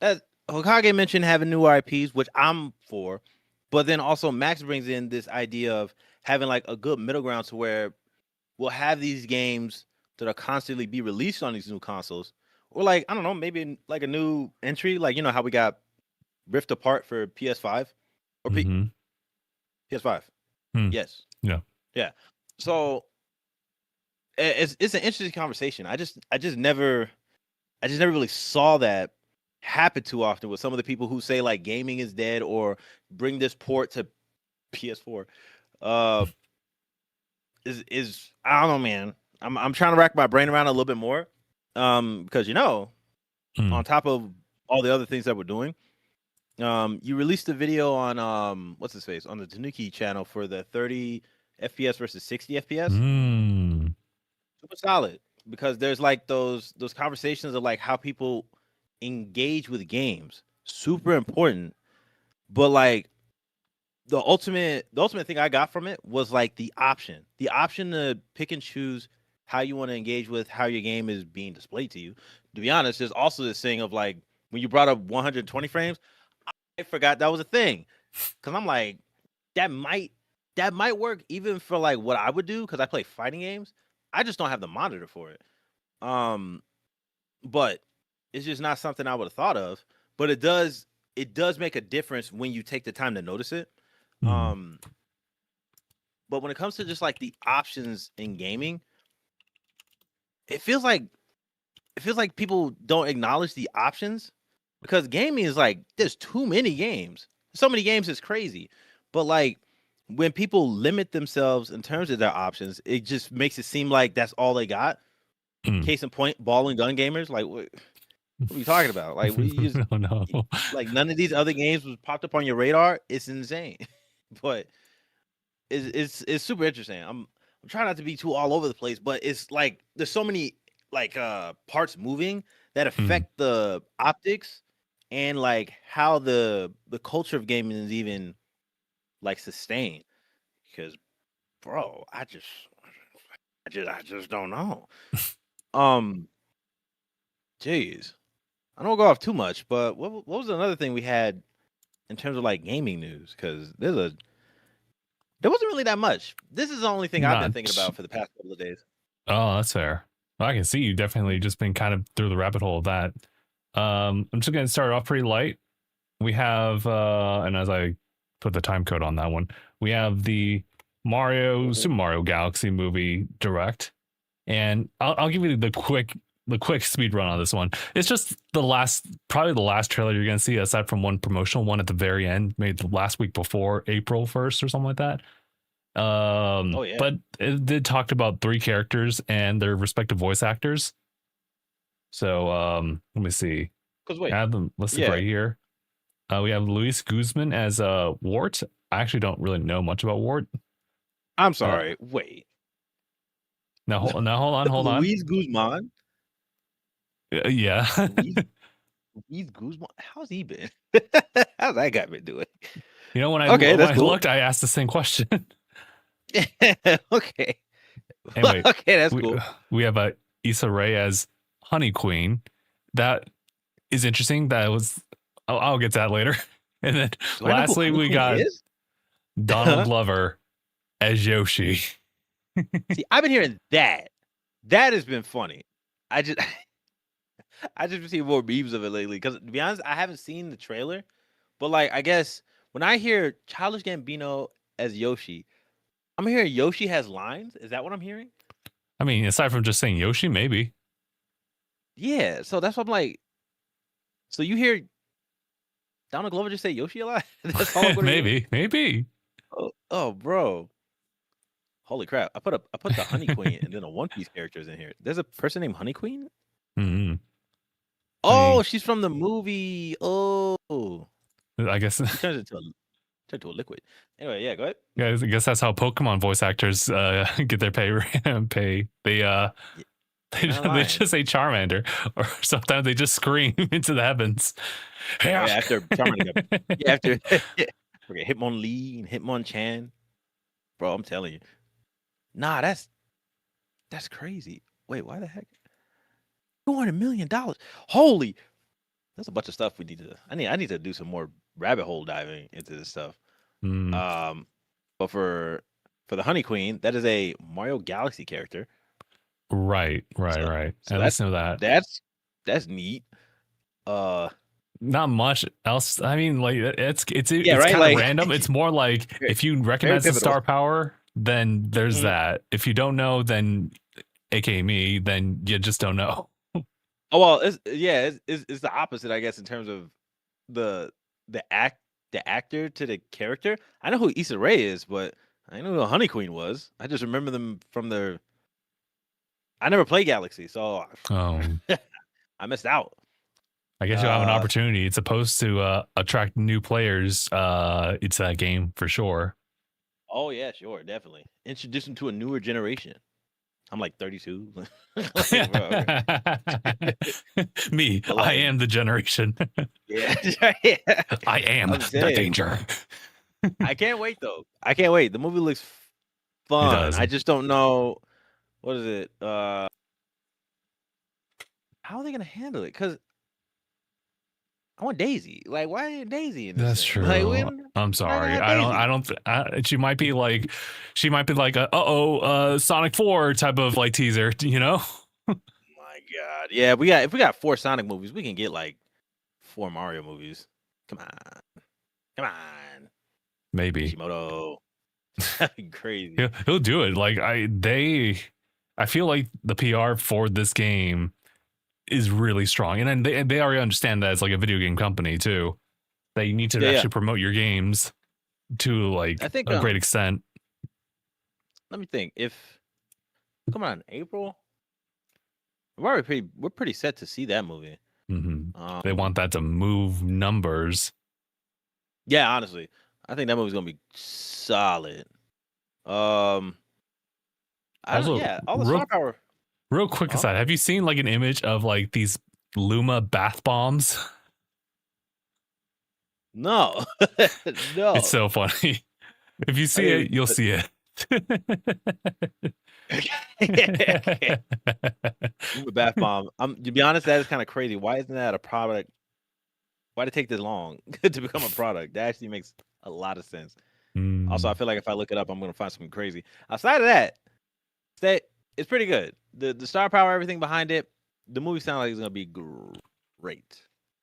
that Hokage mentioned having new IPs, which I'm for, but then also Max brings in this idea of having like a good middle ground to where we'll have these games that are constantly be released on these new consoles, or like I don't know, maybe like a new entry, like how we got Rift Apart for PS5 or PS5. Yes. Yeah. So it's an interesting conversation. I just never really saw that happen too often with some of the people who say like gaming is dead or bring this port to PS4. Is I don't know, man. I'm trying to rack my brain around a little bit more. Because on top of all the other things that we're doing, you released a video on what's his face on the Tanuki channel for the 30 FPS versus 60 FPS. Super solid, because there's like those conversations of like how people engage with games. Super important. But like the ultimate thing I got from it was like the option to pick and choose how you want to engage with how your game is being displayed to you. To be honest, there's also this thing of like when you brought up 120 frames, I forgot that was a thing, because I'm like that might work even for like what I would do, because I play fighting games. I just don't have the monitor for it. But it's just not something I would have thought of. But it does make a difference when you take the time to notice it. But when it comes to just like the options in gaming, it feels like people don't acknowledge the options, because gaming is like there's too many games. So many games is crazy. But like when people limit themselves in terms of their options, it just makes it seem like that's all they got. Case in point, ball and gun gamers. Like, What are you talking about? Like we just No, no. like none of these other games was popped up on your radar. It's insane, but it's super interesting. I'm trying not to be too all over the place, but it's like there's so many like parts moving that affect the optics and like how the culture of gaming is even like sustained. Because bro, I just don't know. Um, Jeez, I don't go off too much, but what was another thing we had in terms of like gaming news? Because there wasn't really that much. This is the only thing I've been thinking about for the past couple of days. Oh, that's fair. Well, I can see you definitely just been kind of through the rabbit hole of that. I'm just gonna start off pretty light. We have and as I put the time code on that one, we have the Super Mario Galaxy movie direct. And I'll give you the quick speed run on this one. It's just probably the last trailer you're gonna see, aside from one promotional one at the very end, made the last week before April 1st or something like that. Oh yeah. But it did talk about 3 characters and their respective voice actors. So let me see. Because wait, I have them listed right here. We have Luis Guzman as Wart. I actually don't really know much about Wart. I'm sorry. Wait. Now hold on. Luis Guzman. Yeah. Luis Guzman. How's he been? How's that guy been doing? You know, when I cool. looked, I asked the same question. Okay. Anyway, okay, that's cool. We have Issa Rae as Honey Queen. That is interesting. That was I'll get to that later. And then lastly, we got Donald Glover as Yoshi. See, I've been hearing that. That has been funny. I just been seeing more memes of it lately. Because to be honest, I haven't seen the trailer. But like, I guess when I hear Childish Gambino as Yoshi, I'm hearing Yoshi has lines. Is that what I'm hearing? I mean, aside from just saying Yoshi, maybe. Yeah. So that's what I'm like. So you hear Donald Glover just say Yoshi a lot? That's all I'm gonna maybe. Oh, bro. Holy crap. I put the Honey Queen and then a One Piece characters in here. There's a person named Honey Queen? Mm-hmm. Oh, she's from the movie. Oh. I guess she turns into a liquid. Anyway, yeah, go ahead. Yeah, I guess that's how Pokemon voice actors get their pay. They just say Charmander, or sometimes they just scream into the heavens. Yeah, after Charmander. Yeah, after okay, Hitmonlee and Hitmonchan. Bro, I'm telling you. Nah, that's crazy. Wait, why the heck? $200 million. Holy, that's a bunch of stuff we need to. I need to do some more rabbit hole diving into this stuff. But for the Honey Queen, that is a Mario Galaxy character. Right. So At least know that. That's neat. Not much else. I mean, like it's right? kind of like, random. It's more like if you recognize the star power, then there's that. If you don't know, then aka me, then you just don't know. Oh well, it's the opposite, I guess, in terms of the actor to the character. I know who Issa Rae is, but I didn't know who Honey Queen was. I just remember them from their. I never played Galaxy, so I missed out. I guess you'll have an opportunity. It's supposed to attract new players. It's that game for sure. Oh yeah, sure, definitely. Introduce them to a newer generation. I'm like 32. Me, I am the generation. Yeah. I am the danger. I can't wait though. I can't wait. The movie looks fun. I just don't know. What is it? How are they gonna handle it? Because I want Daisy. Like, why ain't Daisy in this? That's true. Like, I'm sorry. I don't. She might be like a Sonic 4 type of like teaser. You know? My God. Yeah, if we got 4 Sonic movies, we can get like 4 Mario movies. Come on. Maybe. Kishimoto. That'd be crazy. He'll do it. Like I feel like the PR for this game is really strong, and they already understand that it's like a video game company too. That you need to actually promote your games to like a great extent. Let me think. If come on, April, we're pretty set to see that movie. Mm-hmm. They want that to move numbers. Yeah, honestly, I think that movie's gonna be solid. I don't. Also, Yeah, all the star power. real quick aside, have you seen like an image of like these Luma bath bombs? No, no. It's so funny. If you see it, you'll see it. Luma bath bomb. To be honest, that is kind of crazy. Why isn't that a product? Why did it take this long to become a product? That actually makes a lot of sense. Also, I feel like if I look it up, I'm gonna find something crazy. Outside of that, it's pretty good. The star power, everything behind it, the movie sounds like it's gonna be great.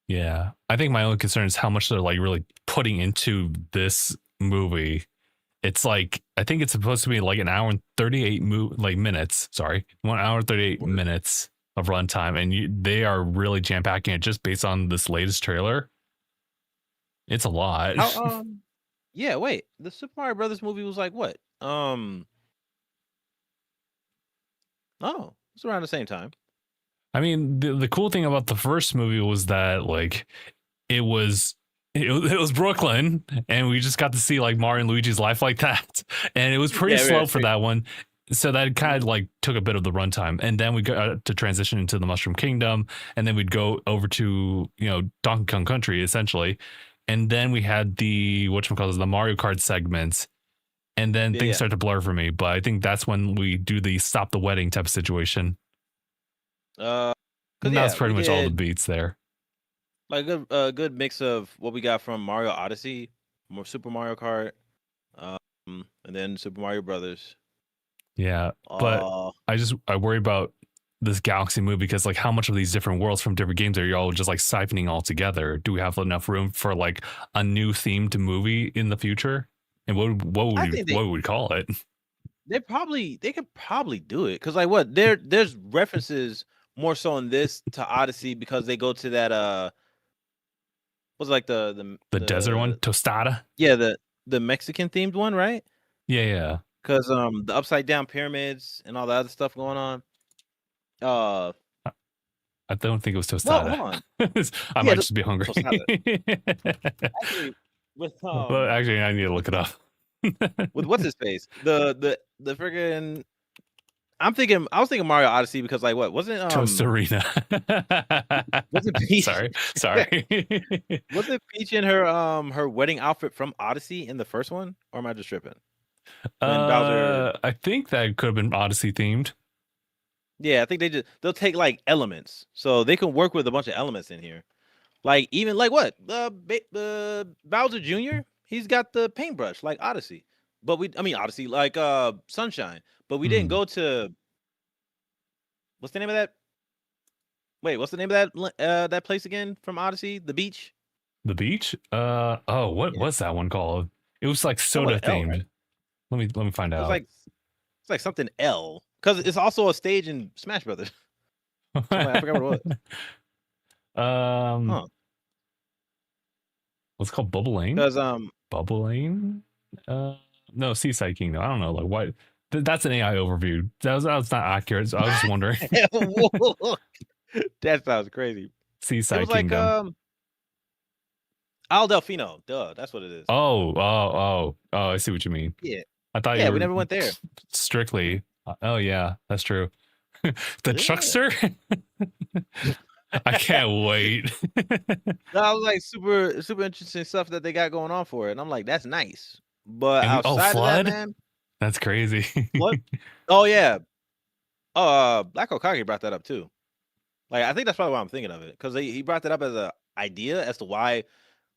Yeah, I think my only concern is how much they're like really putting into this movie. It's like I think it's supposed to be like an hour and 38 minutes. Sorry, 1 hour and 38 minutes of runtime, and they are really jam packing it just based on this latest trailer. It's a lot. Yeah, wait. The Super Mario Brothers movie was like what? Oh, it's around the same time. I mean, the cool thing about the first movie was that like it was Brooklyn, and we just got to see like Mario and Luigi's life like that, and it was pretty slow for that one. So that kind of like took a bit of the runtime, and then we got to transition into the Mushroom Kingdom, and then we'd go over to Donkey Kong Country essentially, and then we had the the Mario Kart segments, and then things start to blur for me. But I think that's when we do the stop the wedding type of situation. That's pretty much all the beats there. Like a good mix of what we got from Mario Odyssey, more Super Mario Kart, and then Super Mario Brothers. Yeah, but I worry about this Galaxy movie because like how much of these different worlds from different games are you all just like siphoning all together? Do we have enough room for like a new themed movie in the future? And what would we call it? They could probably do it because like what there's references more so in this to Odyssey because they go to that what's like the desert one, Tostada. Yeah, the Mexican themed one, right? Yeah. Because the upside down pyramids and all the other stuff going on. I don't think it was Tostada. Well, hold on. I might just be hungry. Actually, but actually, I need to look it up. With what's his face? The friggin' I was thinking Mario Odyssey because like what wasn't Tostarena. wasn't Peach? Sorry. Wasn't Peach in her wedding outfit from Odyssey in the first one, or am I just tripping? Bowser... I think that could have been Odyssey themed. Yeah, I think they'll take like elements, so they can work with a bunch of elements in here. Like even like what Bowser Jr. He's got the paintbrush like Odyssey, but Odyssey like Sunshine, but we didn't go to what's the name of that? Wait, what's the name of that place again from Odyssey? The beach. The beach? What was that one called? It was like soda themed. Right? Let me find out. It's like something L because it's also a stage in Smash Brothers. I forgot what it was. What's it called? Bubble Lane? Because Bubble Lane? No, Seaside Kingdom. I don't know. Like what? That's an AI overview. That was not accurate. So I was just wondering. That sounds crazy. Seaside Kingdom. Like Al Delfino. Duh, that's what it is. Oh! I see what you mean. Yeah. I thought we never went there. Strictly. Oh yeah, that's true. The Chuckster. I can't wait. I was like super interesting stuff that they got going on for it, and I'm like, that's nice. But outside of that, man, that's crazy. What? Oh yeah. Black Okage brought that up too. Like I think that's probably why I'm thinking of it because he brought that up as an idea as to why,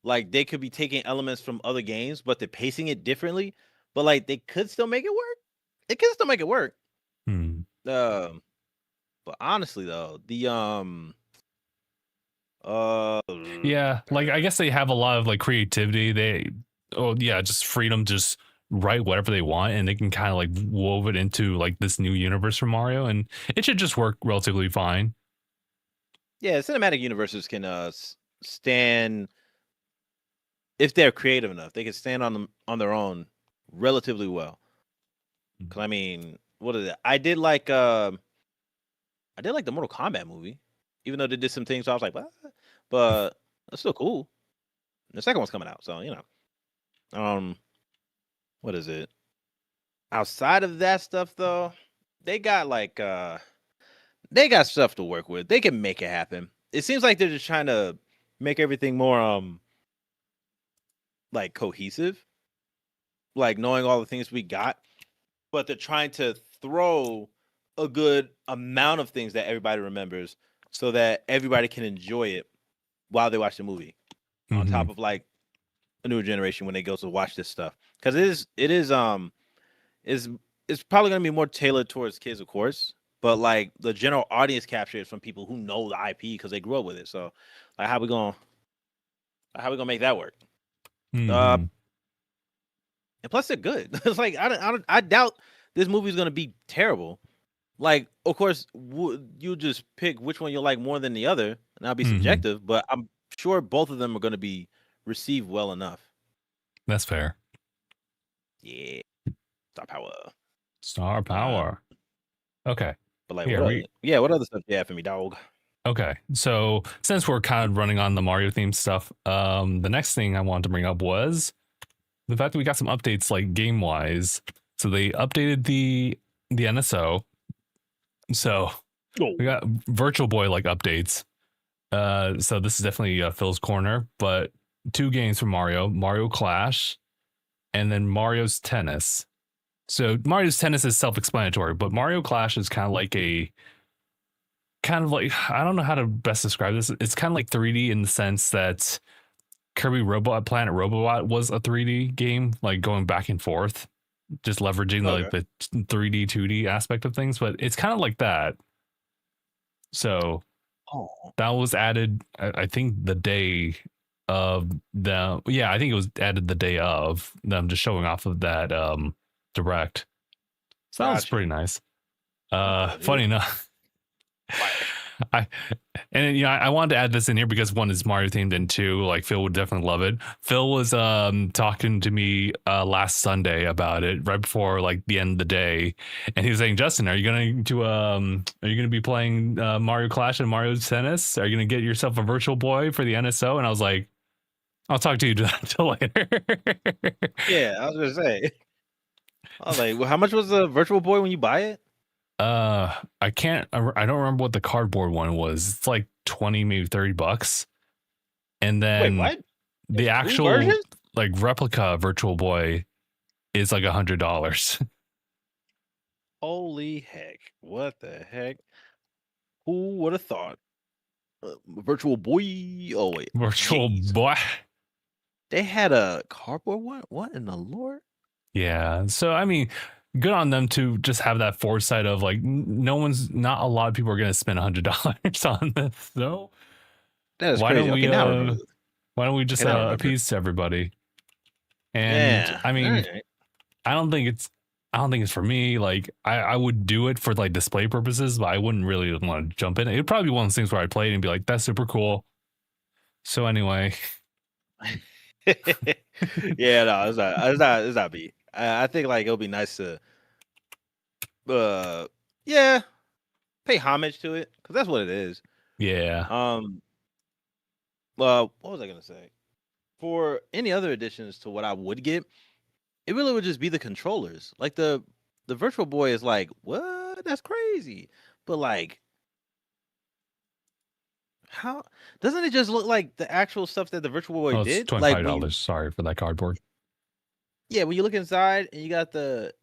like they could be taking elements from other games, but they're pacing it differently. But like they could still make it work. It could still make it work. But honestly though, the yeah, like I guess they have a lot of like creativity. Just freedom, just write whatever they want, and they can kind of like wove it into like this new universe for Mario, and it should just work relatively fine. Yeah, cinematic universes can stand if they're creative enough. They can stand on their own relatively well. Because I mean, what is it? I did like the Mortal Kombat movie, even though they did some things. So I was like, what? but it's still cool. The second one's coming out, so what is it? Outside of that stuff, though, they got they got stuff to work with. They can make it happen. It seems like they're just trying to make everything more like cohesive, like knowing all the things we got, but they're trying to throw a good amount of things that everybody remembers so that everybody can enjoy it while they watch the movie. On top of like a newer generation when they go to watch this stuff. Because it's probably gonna be more tailored towards kids, of course. But like the general audience capture is from people who know the IP because they grew up with it. So like how we gonna make that work? And plus they're good. It's like I doubt this movie is gonna be terrible. Like, of course, you just pick which one you like more than the other, and that'll be subjective. But I'm sure both of them are gonna be received well enough. That's fair. Yeah, star power. Star power. Okay. But like, what other stuff do you have for me, dog? Okay, so since we're kind of running on the Mario themed stuff, the next thing I wanted to bring up was the fact that we got some updates, like game wise. So they updated the NSO. So we got Virtual Boy like updates. So this is definitely Phil's corner, but 2 games for Mario Clash, and then Mario's Tennis. So Mario's Tennis is self-explanatory, but Mario Clash is kind of like I don't know how to best describe this. It's kind of like 3D in the sense that Kirby Planet Robobot was a 3D game, like going back and forth, just leveraging the 3D 2D aspect of things. But it's kind of like that. So that was added, I think, the day of the I think it was added the day of them just showing off of that direct. So that was pretty nice. Funny enough, I wanted to add this in here because 1 is Mario themed and 2, like Phil would definitely love it. Phil was talking to me last Sunday about it right before like the end of the day, and he was saying, Justin, are you gonna be playing Mario Clash and Mario Tennis? Are you gonna get yourself a Virtual Boy for the NSO? And I was like, I'll talk to you until later. Yeah, I was gonna say. I was like, well, how much was the Virtual Boy when you buy it? I don't remember what the cardboard one was. It's like 20, maybe $30. And then wait, what? The actual like replica Virtual Boy is like $100. Holy heck. What the heck? Who would have thought? Virtual Boy. Oh wait. Virtual Boy. They had a cardboard one? What in the Lord? Yeah. So I mean, good on them to just have that foresight of like not a lot of people are going to spend $100 on this. So that is crazy. Why don't we just appease everybody? And I mean, I don't think it's for me. Like I would do it for like display purposes, but I wouldn't really want to jump in. It'd probably be one of those things where I'd play it and be like, that's super cool. So anyway. Yeah, no, it's not me. I think like it'll be nice to pay homage to it, because that's what it is. Yeah. What was I gonna say? For any other additions to what I would get, it really would just be the controllers. Like the Virtual Boy is like, what? That's crazy. But like, how doesn't it just look like the actual stuff that the Virtual Boy did? It's $25. Like sorry for that cardboard. Yeah, when you look inside and you got the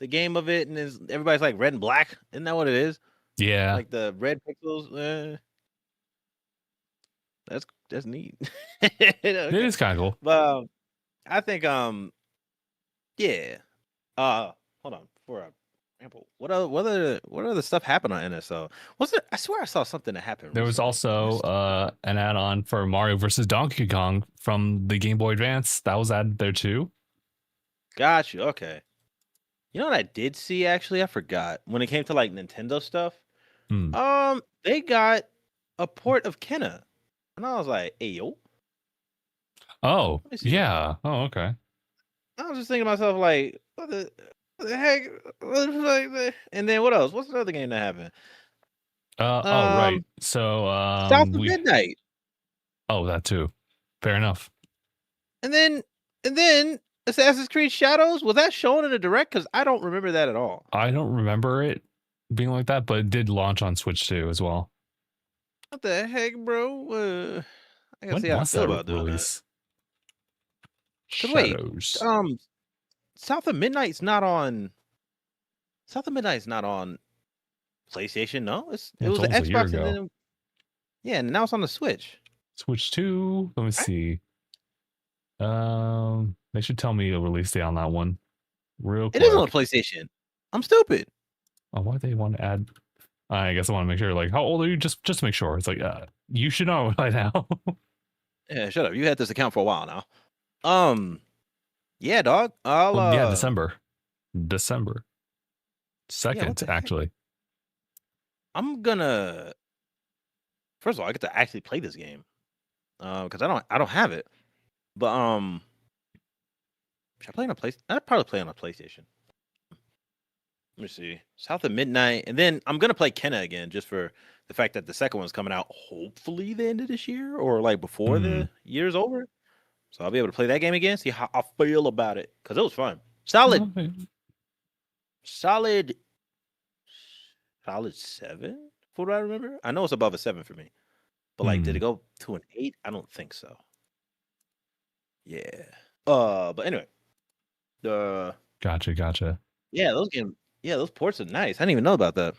game of it, and everybody's like red and black. Isn't that what it is? Yeah, like the red pixels. That's neat. Okay. It is kind of cool. But I think yeah. Hold on for example. What other stuff happened on NSO? Was it? I swear I saw something that happened. There was also an add-on for Mario versus Donkey Kong from the Game Boy Advance that was added there too. Got you. Okay. You know what I did see actually? I forgot when it came to like Nintendo stuff. They got a port of Kenna, and I was like, "Hey yo." Oh yeah. Oh okay. I was just thinking to myself like, what the heck? And then what else? What's another game that happened? Right. So South of Midnight. Oh, that too. Fair enough. And then Assassin's Creed Shadows, was that shown in a direct? Because I don't remember that at all. I don't remember it being like that, but it did launch on Switch too as well. What the heck, bro? I gotta When see how I was feel that about doing that. release? Cause wait, Shadows. South of Midnight's not on. South of Midnight's not on PlayStation. No, Yeah, it it's was the almost a year Xbox, and ago. then yeah, and now it's on the Switch. Switch 2. Let me see. They should tell me a release date on that one real It is on quick. PlayStation. I'm stupid. Oh, why they want to add? I guess I want to make sure. Like, how old are you? Just to make sure. It's like, you should know by now. Yeah, shut up. You had this account for a while now. Yeah, dog. I'll Well, yeah, December yeah, what 2nd, the heck? actually. I'm gonna first of all, I get to actually play this game. Because I don't have it. But should I play on a place? I'd probably play on a PlayStation. Let me see. South of Midnight. And then I'm gonna play Kenna again just for the fact that the second one's coming out hopefully the end of this year or like before the year's over. So I'll be able to play that game again, see how I feel about it. Because it was fun. Solid 7 for what I remember. I know it's above a 7 for me. But like, did it go to an 8? I don't think so. Yeah. But anyway. Gotcha. Yeah, those ports are nice. I didn't even know about that.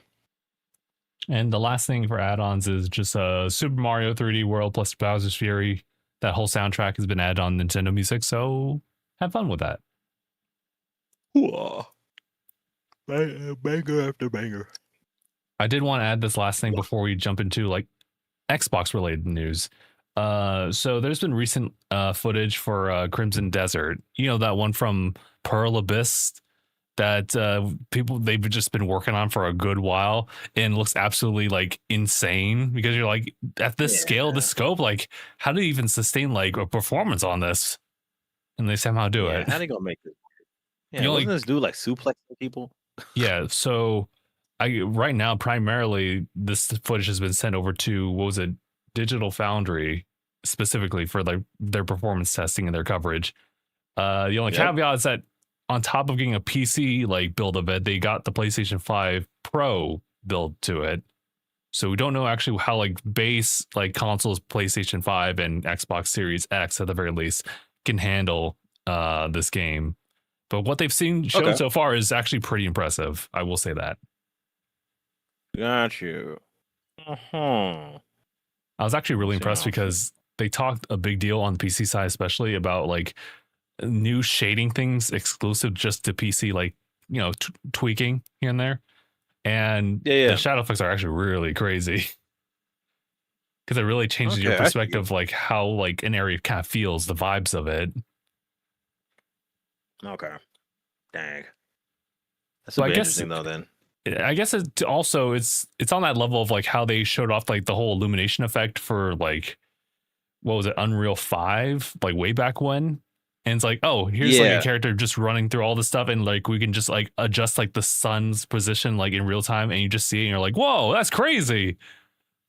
And the last thing for add-ons is just Super Mario 3D World plus Bowser's Fury. That whole soundtrack has been added on Nintendo Music, so have fun with that. Whoa. Banger after banger. I did want to add this last thing before we jump into like Xbox related news. So there's been recent footage for Crimson Desert. You know, that one from Pearl Abyss that they've just been working on for a good while and looks absolutely like insane because you're like, at this scale, this scope, like how do you even sustain like a performance on this? And they somehow do it. How they gonna make it? Yeah, You know, wasn't like, this dude like suplexing people? yeah, so right now primarily this footage has been sent over to, what was it, Digital Foundry, specifically for like their performance testing and their coverage. The only caveat is that on top of getting a PC like build of it, they got the PlayStation 5 Pro build to it. So we don't know actually how like base like consoles, PlayStation 5 and Xbox Series X at the very least, can handle this game. But what they've seen showed so far is actually pretty impressive. I will say that. Got you. I was actually really impressed because they talked a big deal on the PC side, especially about like new shading things exclusive just to PC, like, you know, tweaking here and there. And the shadow effects are actually really crazy because it really changes your perspective, like how like an area kind of feels, the vibes of it. Okay. Dang. That's super interesting though then. I guess it's also it's on that level of like how they showed off like the whole illumination effect for like, what was it, Unreal 5, like way back when. And it's like, oh, here's like a character just running through all this stuff, and like we can just like adjust like the sun's position like in real time, and you just see it and you're like, whoa, that's crazy.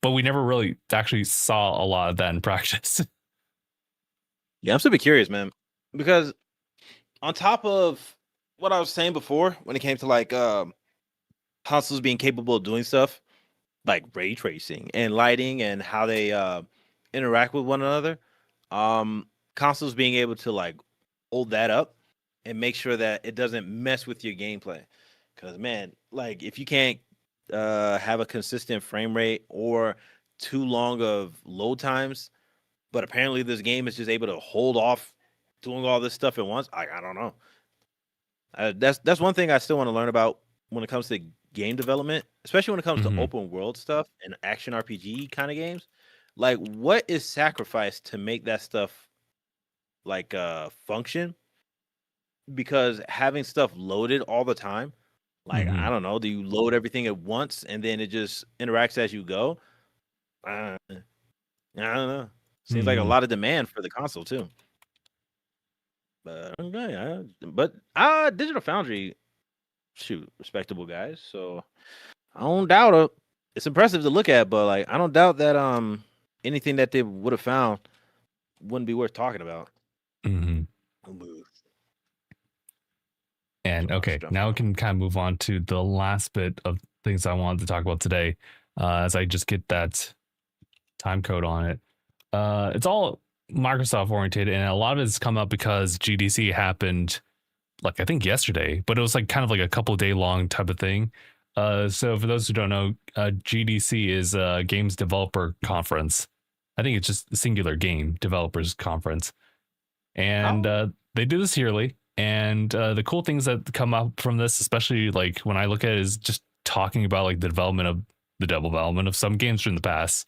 But we never really actually saw a lot of that in practice. Yeah, I'm super curious, man. Because on top of what I was saying before, when it came to like consoles being capable of doing stuff like ray tracing and lighting and how they interact with one another, consoles being able to like hold that up and make sure that it doesn't mess with your gameplay. Because man, like if you can't have a consistent frame rate or too long of load times, but apparently this game is just able to hold off doing all this stuff at once, I don't know. That's one thing I still want to learn about when it comes to game development, especially when it comes to open world stuff and action RPG kind of games. Like, what is sacrificed to make that stuff like function? Because having stuff loaded all the time, like I don't know, do you load everything at once and then it just interacts as you go? I don't know. Seems like a lot of demand for the console too. But okay, Digital Foundry, shoot, respectable guys. So I don't doubt it. It's impressive to look at, but like I don't doubt that anything that they would have found wouldn't be worth talking about. Mm-hmm. And okay, now we can kind of move on to the last bit of things I wanted to talk about today, as I just get that time code on it. It's all Microsoft oriented, and a lot of it's come up because GDC happened, like I think yesterday, but it was like kind of like a couple day long type of thing. So for those who don't know, GDC is a Games Developer Conference. I think it's just singular Game Developers Conference, and they do this yearly. And the cool things that come up from this, especially like when I look at it, is just talking about like the development of some games from the past.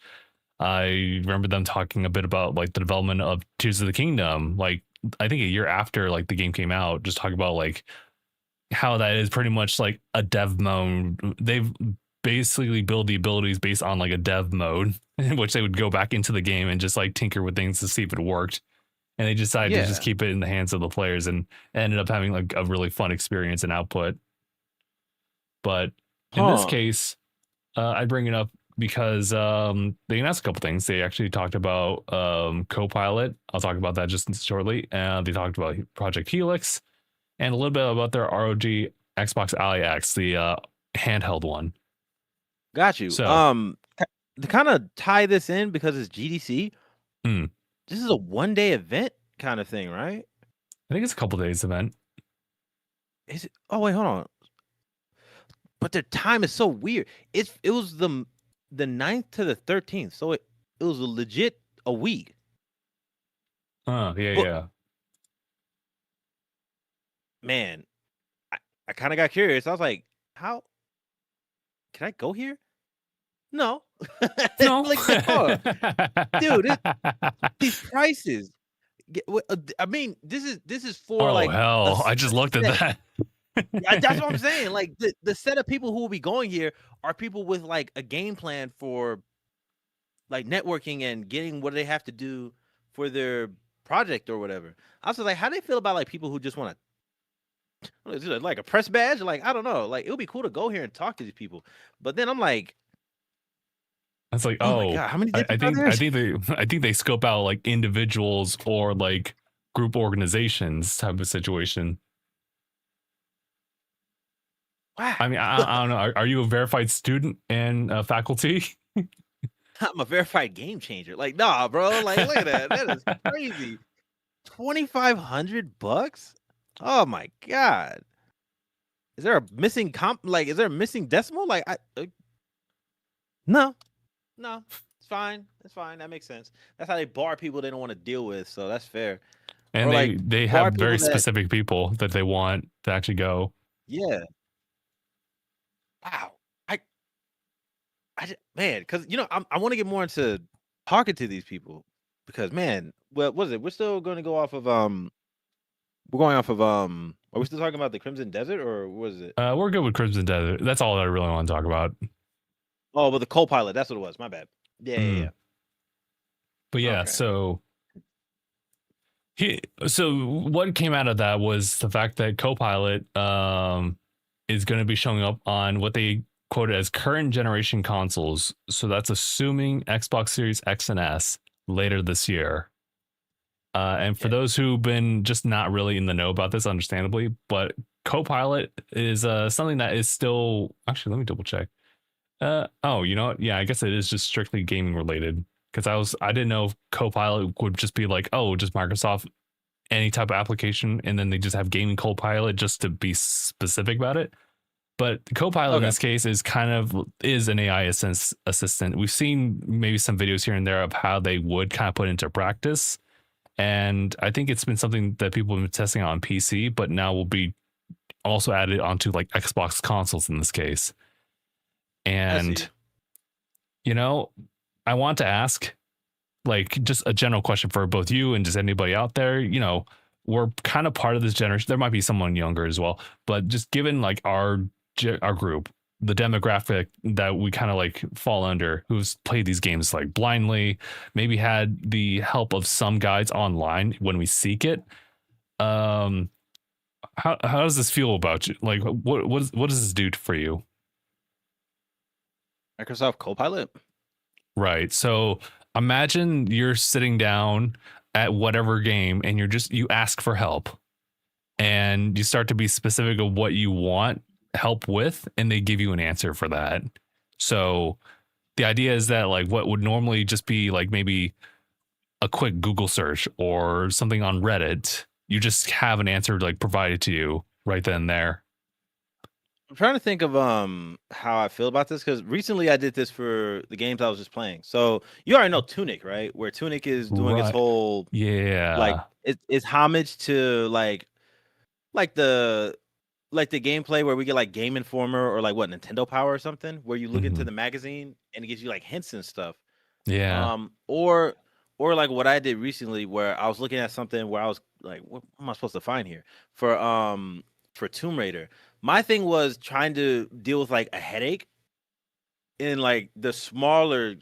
I remember them talking a bit about like the development of Tears of the Kingdom, like I think a year after like the game came out, just talking about like how that is pretty much like a dev mode. They've basically built the abilities based on like a dev mode in which they would go back into the game and just like tinker with things to see if it worked. And they decided to just keep it in the hands of the players and ended up having like a really fun experience and output. But in this case, I bring it up because they announced a couple things. They actually talked about Copilot. I'll talk about that just shortly. They talked about Project Helix and a little bit about their ROG Xbox Ally X, the handheld one. Got you. So, to kind of tie this in because it's GDC. This is a one-day event kind of thing, right? I think it's a couple days event. Is it? Oh wait, hold on. But their time is so weird. It was the 9th to the 13th, so it was a week. Yeah. Man, I kind of got curious. I was like, how can I go here? No. No. Like, no. Dude, these prices. I mean, this is for like. Hell! I just looked at that. That's what I'm saying. Like the set of people who will be going here are people with like a game plan for like networking and getting what they have to do for their project or whatever. I was like, how do they feel about like people who just want to like a press badge? Like, I don't know. Like, it would be cool to go here and talk to these people. But then I'm like, it's like, oh my God, how many I think they scope out like individuals or like group organizations type of situation. Wow. I mean, I don't know. Are you a verified student and faculty? I'm a verified game changer. Like, nah, bro. Like, look at that. That is crazy. $2,500? Oh my God. Is there a missing is there a missing decimal? Like, no, it's fine. It's fine. That makes sense. That's how they bar people they don't want to deal with. So that's fair. And they have very specific people that they want to actually go. Yeah. Wow. Man, because I want to get more into talking to these people because man, well, what is it? We're still going to go off of we're going off of are we still talking about the Crimson Desert or what is it? We're good with Crimson Desert. That's all I really want to talk about. Oh, but the Copilot, that's what it was. My bad. Yeah. But yeah, okay. So what came out of that was the fact that Copilot is going to be showing up on what they quoted as current generation consoles. So that's assuming Xbox Series X and S later this year. And for those who've been just not really in the know about this, understandably, but Copilot is something that is still actually, let me double check. You know what? Yeah, I guess it is just strictly gaming related because I didn't know if Copilot would just be like, oh, just Microsoft any type of application, and then they just have gaming Copilot just to be specific about it. But Copilot in this case is an AI assistant. We've seen maybe some videos here and there of how they would kind of put into practice. And I think it's been something that people have been testing on PC, but now will be also added onto like Xbox consoles in this case. And, I want to ask like just a general question for both you and just anybody out there. We're kind of part of this generation. There might be someone younger as well, but just given like our group, the demographic that we kind of like fall under, who's played these games like blindly, maybe had the help of some guides online when we seek it. How does this feel about you? Like, what does this do for you? Microsoft Copilot? Right. So Imagine you're sitting down at whatever game and you ask for help and you start to be specific of what you want help with, and they give you an answer for that. So the idea is that like what would normally just be like maybe a quick Google search or something on Reddit, you just have an answer like provided to you right then and there. I'm trying to think of how I feel about this because recently I did this for the games I was just playing. So you already know Tunic, right? Where Tunic is doing its Right. whole like Yeah. it's homage to like the the gameplay where we get like Game Informer or like what Nintendo Power or something, where you look into Mhm. the magazine and it gives you like hints and stuff. Yeah. Or like what I did recently where I was looking at something where I was like, what am I supposed to find here for Tomb Raider? My thing was trying to deal with like a headache in like the smaller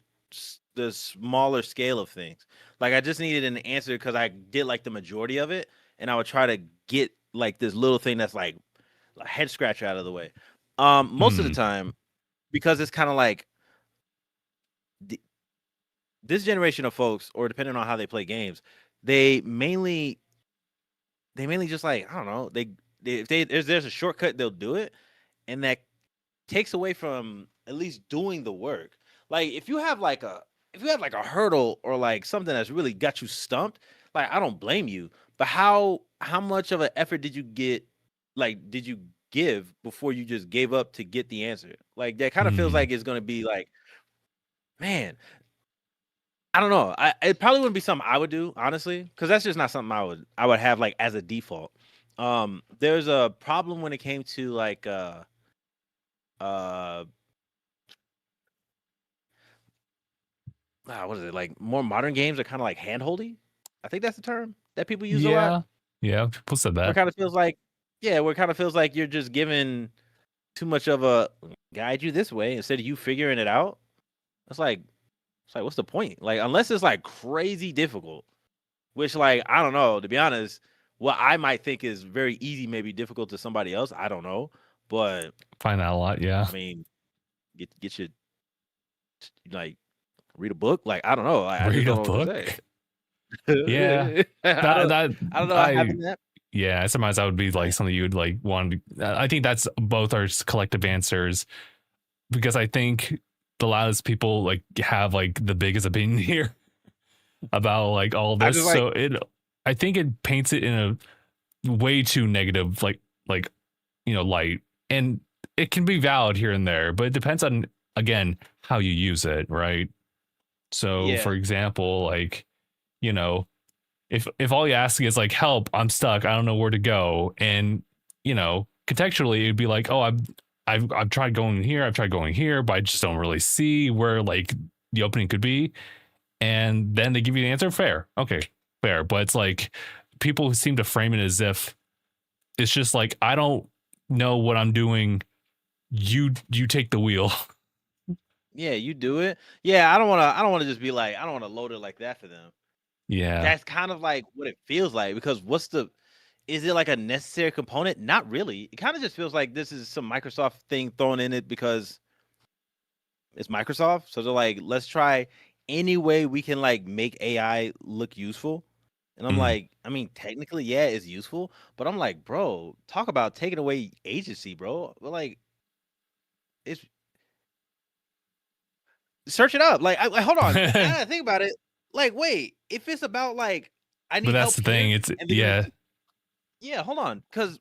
scale of things. Like I just needed an answer because I did like the majority of it, and I would try to get like this little thing that's like a head scratcher out of the way. Most of the Hmm. time, because it's kind of like th- this generation of folks, or depending on how they play games, they mainly just like I don't know. They if there's a shortcut, they'll do it, and that takes away from at least doing the work. Like if you have like a hurdle or like something that's really got you stumped, like I don't blame you. But how much of an effort did you get? Like did you give before you just gave up to get the answer? Like that kind of feels Hmm. like it's gonna be like, man, I don't know. It probably wouldn't be something I would do, honestly, because that's just not something I would have like as a default. There's a problem when it came to like uh what is it like? More modern games are kind of like handholdy. I think that's the term that people use a lot. Yeah. Yeah. People said Where it that. kind of feels like, yeah, where it kind of feels like you're just giving too much of a guide you this way instead of you figuring it out. It's like, what's the point? Like, unless it's like crazy difficult, which like I don't know. To be honest, what I might think is very easy, maybe difficult to somebody else. I don't know, but Find that a lot. Yeah. I mean, get your like read a book. Like I don't know. I just Read don't a know what to say. book. Yeah. I That I don't know how I having that. yeah, sometimes that would be like Man, something you would like want to. I think that's both our collective answers because I think the loudest people like have like the biggest opinion here about like all I this. just like So I think it paints it in a way too negative, like light, and it can be valid here and there, but it depends on again how you use it, right? So, yeah. for example, like you know, if all you're asking is like help, I'm stuck, I don't know where to go, and contextually it'd be like, oh, I've tried going here, I've tried going here, but I just don't really see where like the opening could be, and then they give you the answer. Fair, okay, fair, but it's like people seem to frame it as if it's just like I don't know what I'm doing. You take the wheel. Yeah, you do it. Yeah, I don't wanna just be like, I don't wanna load it like that for them. Yeah. That's kind of like what it feels like because is it like a necessary component? Not really. It kind of just feels like this is some Microsoft thing thrown in it because it's Microsoft. So they're like, let's try any way we can like make AI look useful. And I'm Mm. like, I mean, technically, yeah, it's useful, but I'm like, bro, talk about taking away agency, bro. But like, it's search it up. Like, hold on. I But gotta think about it. Like, wait, if it's about like I need that's help the thing. here, It's and then yeah. yeah, hold on, because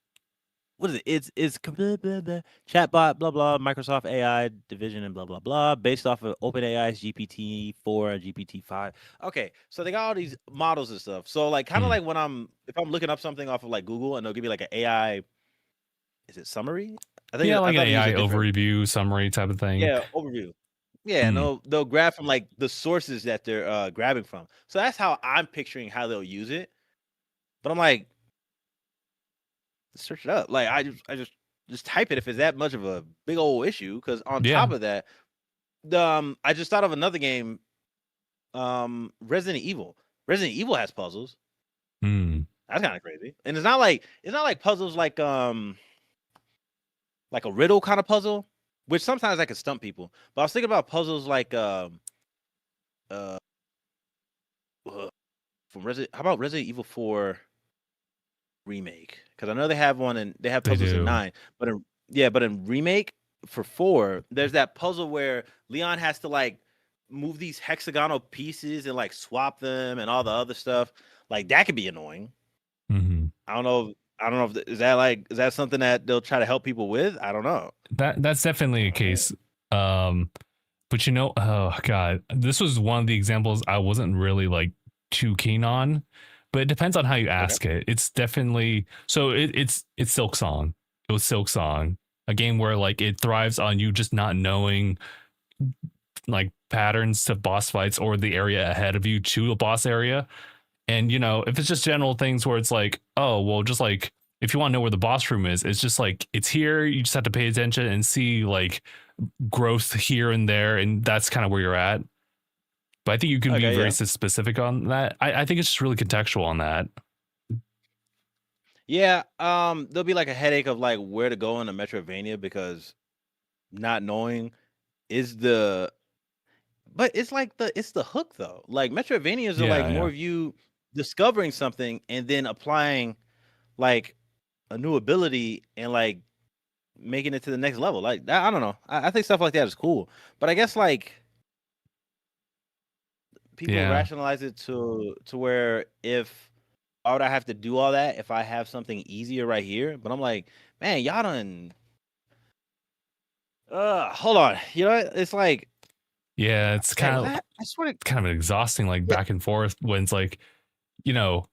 what is it? It's blah, blah, blah, chatbot blah blah Microsoft AI division and blah blah blah based off of OpenAI's GPT-4 and GPT-5. Okay, so they got all these models and stuff. So like kind of Mm. like when if I'm looking up something off of like Google and they'll give me like an AI, is it summary? Yeah, I like an thought they use AI a different overview summary type of thing. yeah overview. Yeah, and Mm. they'll grab from like the sources that they're grabbing from. So that's how I'm picturing how they'll use it. But I'm like, search it up. Like I just type it if it's that much of a big old issue. Because on Yeah. top of that, the I just thought of another game, Resident Evil. Resident Evil has puzzles. Mm. That's kind of crazy, and it's not like puzzles like a riddle kind of puzzle, which sometimes I could stump people. But I was thinking about puzzles like from Resident. How about Resident Evil 4 remake? Because I know they have one and they have They puzzles in do. 9, but in remake for 4, there's that puzzle where Leon has to like move these hexagonal pieces and like swap them and all the other stuff. Like that could be annoying. Mm-hmm. I don't know. I don't know if is that something that they'll try to help people with? I don't know. That's definitely a case. Um, but oh god, this was one of the examples I wasn't really like too keen on. But it depends on how you Okay. ask it. It's definitely so it's Silk Song. It was Silk Song, a game where like it thrives on you just not knowing like patterns to boss fights or the area ahead of you to a boss area. And if it's just general things where it's like, oh, well, just like if you want to know where the boss room is, it's just like it's here. You just have to pay attention and see like growth here and there, and that's kind of where you're at. But I think you can be Okay. very Yeah. specific on that. I think it's just really contextual on that. Yeah. There'll be like a headache of like where to go in a Metrovania because not knowing is the. But it's like it's the hook though. Like Metrovanias are like Yeah, more yeah, of you discovering something and then applying like a new ability and like making it to the next level. Like I don't know. I think stuff like that is cool. But I guess like people yeah, rationalize it to where if why would I have to do all that if I have something easier right here? But I'm like, man, y'all done. Hold on. You know, it's like, yeah. It's dang, kind was of that? I swear to, kind of exhausting, like yeah. back and forth when it's like, you know,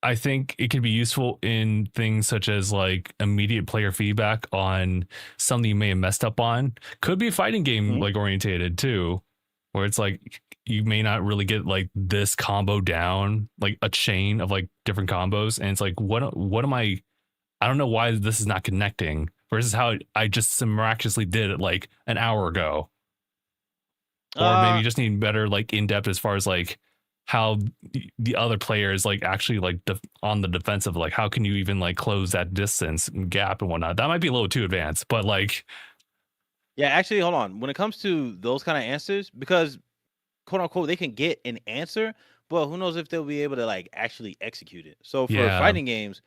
I think it can be useful in things such as like immediate player feedback on something you may have messed up on. Could be a fighting game Mhm. like orientated too, where it's like you may not really get like this combo down, like a chain of like different combos, and it's like what am I don't know why this is not connecting versus how I just miraculously did it like an hour ago. Or maybe Uh, you just need better like in depth as far as like how the other player is like actually like on the defensive, like how can you even like close that distance and gap and whatnot. That might be a little too advanced, but like yeah, actually, hold on. When it comes to those kind of answers, because quote unquote, they can get an answer, but who knows if they'll be able to like actually execute it. So for yeah. fighting games,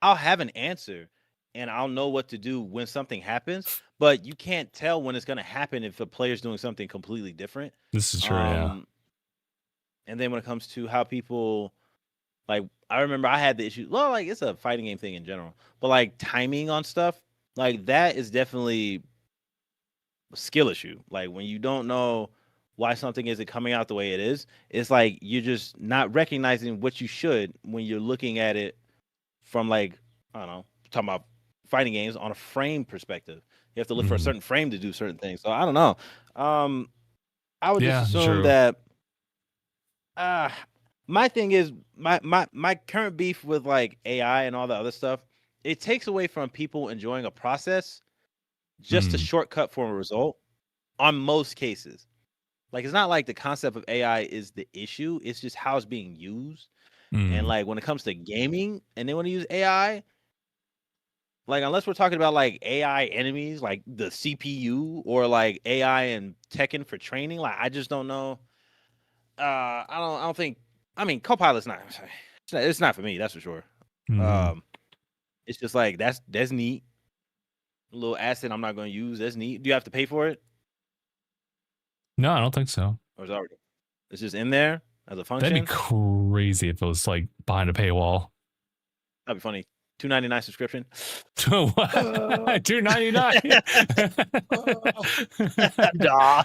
I'll have an answer and I'll know what to do when something happens, but you can't tell when it's going to happen if a player's doing something completely different. This is true, yeah. Um, and then when it comes to how people like, I remember I had the issue. Well, like it's a fighting game thing in general, but like timing on stuff, like that is definitely a skill issue. Like when you don't know why something isn't coming out the way it is, it's like you're just not recognizing what you should when you're looking at it from like I don't know, talking about fighting games on a frame perspective. You have to look for a Mhm. certain frame to do certain things. So I don't know. I would just Yeah, assume true. that uh my thing is my current beef with like AI and all the other stuff, it takes away from people enjoying a process just a Mm, shortcut for a result on most cases. Like it's not like the concept of AI is the issue, it's just how it's being used. And mm, like when it comes to gaming and they want to use AI, like unless we're talking about like AI enemies, like the CPU or like AI and Tekken for training, like I just don't know. I don't think. I mean, Copilot's not. It's not for me. That's for sure. mhm. Um, it's just like that's neat. A little asset I'm not going to use. That's neat. Do you have to pay for it, No, I don't think so. or is it already? It's just in there as a That'd be function. crazy if it was like behind a paywall. That'd be funny. $2.99 subscription. Uh, What? 299. Nah.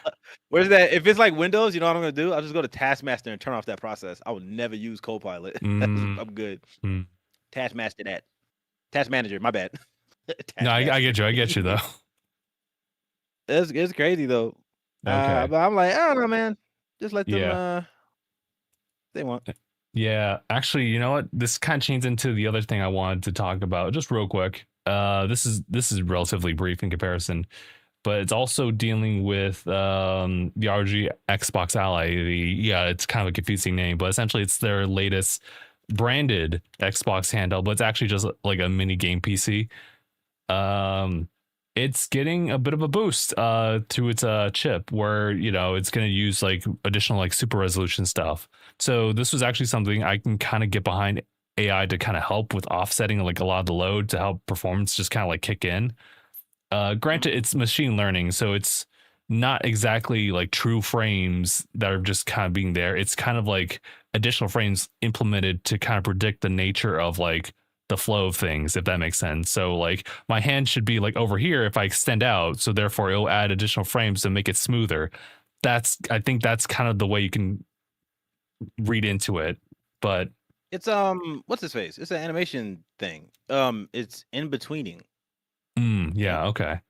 Where's that? If it's like Windows, you know what I'm gonna do? I'll just go to Taskmaster and turn off that process. I will never use Copilot. Mm, I'm good. mm. Taskmaster that. Task Manager, my bad. No, I Taskmaster. get you. I get you though. It's crazy though. Okay. But I'm like, I don't know, man. Just let them Yeah. they want. Yeah. Actually, you know what? This kind of changes into the other thing I wanted to talk about just real quick. This is relatively brief in comparison, but it's also dealing with the RG Xbox Ally. It's kind of a confusing name, but essentially it's their latest branded Xbox handheld, but it's actually just like a mini game PC. Um it's getting a bit of a boost to its chip where it's going to use like additional like super resolution stuff. So this was actually something I can kind of get behind AI to kind of help with offsetting like a lot of the load to help performance just kind of like kick in. Granted, it's machine learning, so it's not exactly like true frames that are just kind of being there. It's kind of like additional frames implemented to kind of predict the nature of like the flow of things, if that makes sense. So like my hand should be like over here if I extend out, so therefore it'll add additional frames to make it smoother. I think that's kind of the way you can read into it. But It's what's his face? It's an animation thing. It's in betweening. yeah, okay.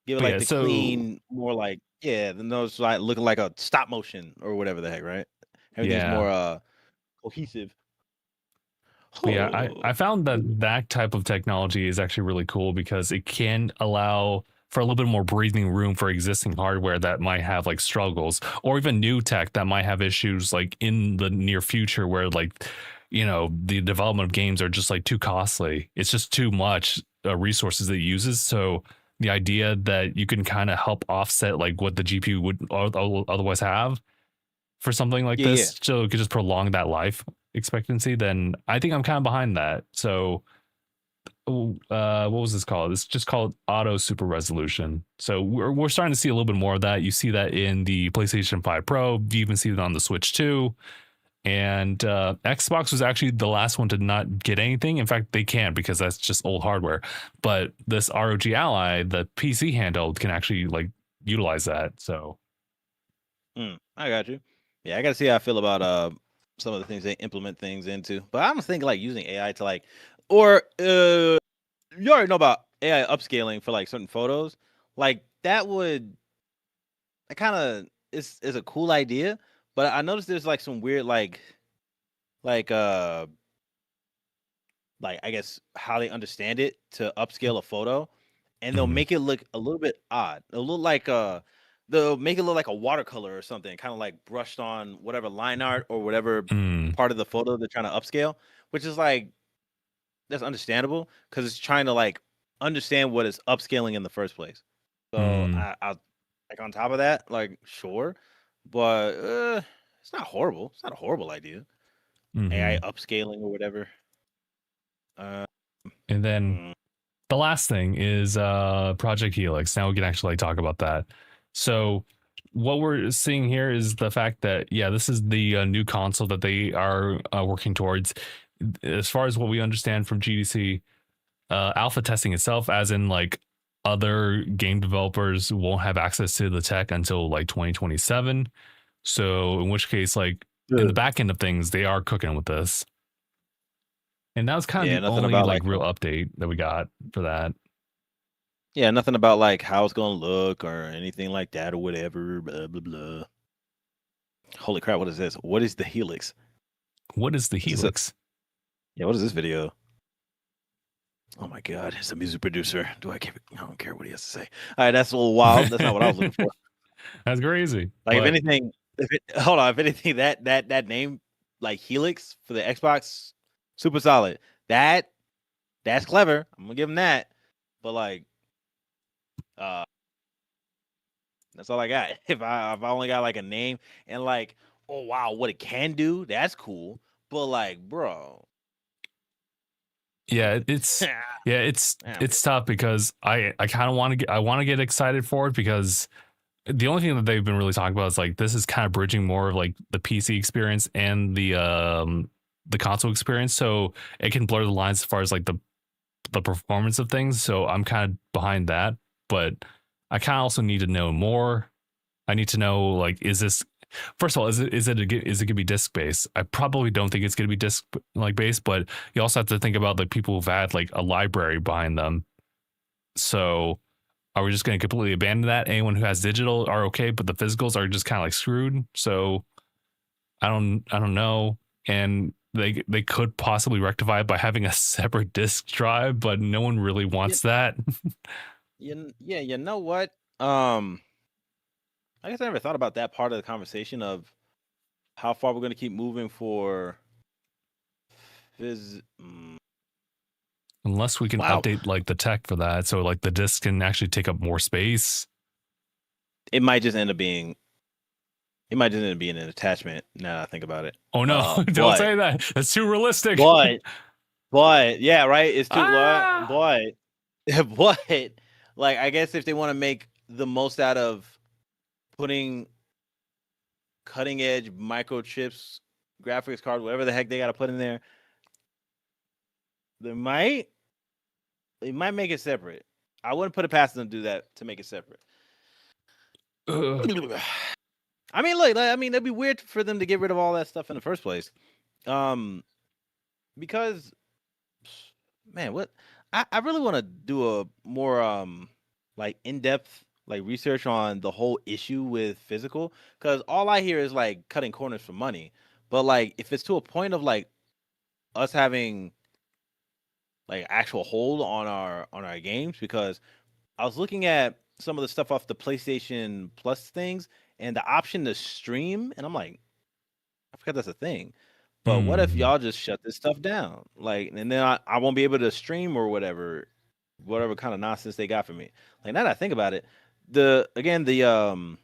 Give it But like yeah, the so clean, more like than those like looking like a stop motion or whatever the heck, right? Everything's yeah. more cohesive. But yeah, I found that that type of technology is actually really cool because it can allow for a little bit more breathing room for existing hardware that might have like struggles, or even new tech that might have issues like in the near future where like the development of games are just like too costly. It's just too much resources that it uses. So the idea that you can kind of help offset like what the GPU would otherwise have for something like Yeah, this, so it could just prolong that life expectancy, then I think I'm kind of behind that. So what was this called? It's just called auto super resolution. So we're starting to see a little bit more of that. You see that in the PlayStation 5 Pro. You even see it on the Switch 2. And Xbox was actually the last one to not get anything. In fact, they can't because that's just old hardware. But this ROG Ally, the PC handheld, can actually like utilize that. So I got you. Yeah, I got to see how I feel about some of the things they implement things into. But I'm thinking like using AI to like, or you already know about AI upscaling for like certain photos. Like that kind of is a cool idea. But I noticed there's like some weird like uh like I guess how they understand it to upscale a photo, and they'll mhm. make it look a little bit odd. They'll make it look like a watercolor or something, kind of like brushed on whatever line art or whatever Mm, part of the photo they're trying to upscale, which is like that's understandable because it's trying to like understand what is upscaling in the first place. So mm, I like on top of that, like sure, but it's not horrible. It's not a horrible idea. AI mhm. upscaling or whatever. Uh, And then mm, the last thing is Project Helix. Now we can actually like, talk about that. So what we're seeing here is the fact that yeah, this is the new console that they are working towards. As far as what we understand from GDC, alpha testing itself, as in like other game developers won't have access to the tech until like 2027. So in which case, like in the back end of things, they are cooking with this. And that was kind of yeah, the nothing only about like like real update that we got for that. yeah, nothing about like how it's gonna look or anything like that or whatever. Blah blah blah. Holy crap! What is this? What is the Helix? What is the Is this a Helix? yeah? What is this video? Oh my god, it's a music producer. I don't care what he has to say. All right, that's a little wild. That's not what I was looking for. That's crazy. Like if But anything, hold on, if anything, that name like Helix for the Xbox, super solid. That's clever. I'm gonna give him that. But like, uh, that's all I got. If I only got like a name and like, oh wow, what it can do, that's cool. But like, bro, yeah, I'm good. it's tough because I kind of want to get excited for it because the only thing that they've been really talking about is like this is kind of bridging more of like the PC experience and the console experience, so it can blur the lines as far as like the performance of things. So I'm kind of behind that, but I kind of also need to know more. I need to know like is this first of all is it gonna be disc based? I probably don't think it's gonna be disc like based, but you also have to think about the people who've had like a library behind them. So are we just going to completely abandon that? Anyone who has digital are okay, but the physicals are just kind of like screwed. So I don't know. And they could possibly rectify it by having a separate disk drive, but no one really Yeah, wants that. yeah, you know what? I guess I never thought about that part of the conversation of how far we're gonna keep moving for phys. Unless we can Wow. update like the tech for that, so like the disc can actually take up more space. It might just end up being an attachment. Now that I think about it. Oh no! Don't But say that. That's too realistic. but yeah, right. It's too Ah! but like I guess if they want to make the most out of putting cutting edge microchips, graphics card, whatever the heck they got to put in there, they might make it separate. I wouldn't put it past them to do that, to make it separate. I mean, look, it'd be weird for them to get rid of all that stuff in the first place. Because, man, what I really want to do a more like in-depth like research on the whole issue with physical, because all I hear is like cutting corners for money. But like, if it's to a point of like us having like actual hold on our games, because I was looking at some of the stuff off the PlayStation Plus things and the option to stream, and I'm like, I forgot that's a thing. But what if y'all just shut this stuff down? Like, and then I won't be able to stream or whatever kind of nonsense they got for me. Like, now that I think about it, the am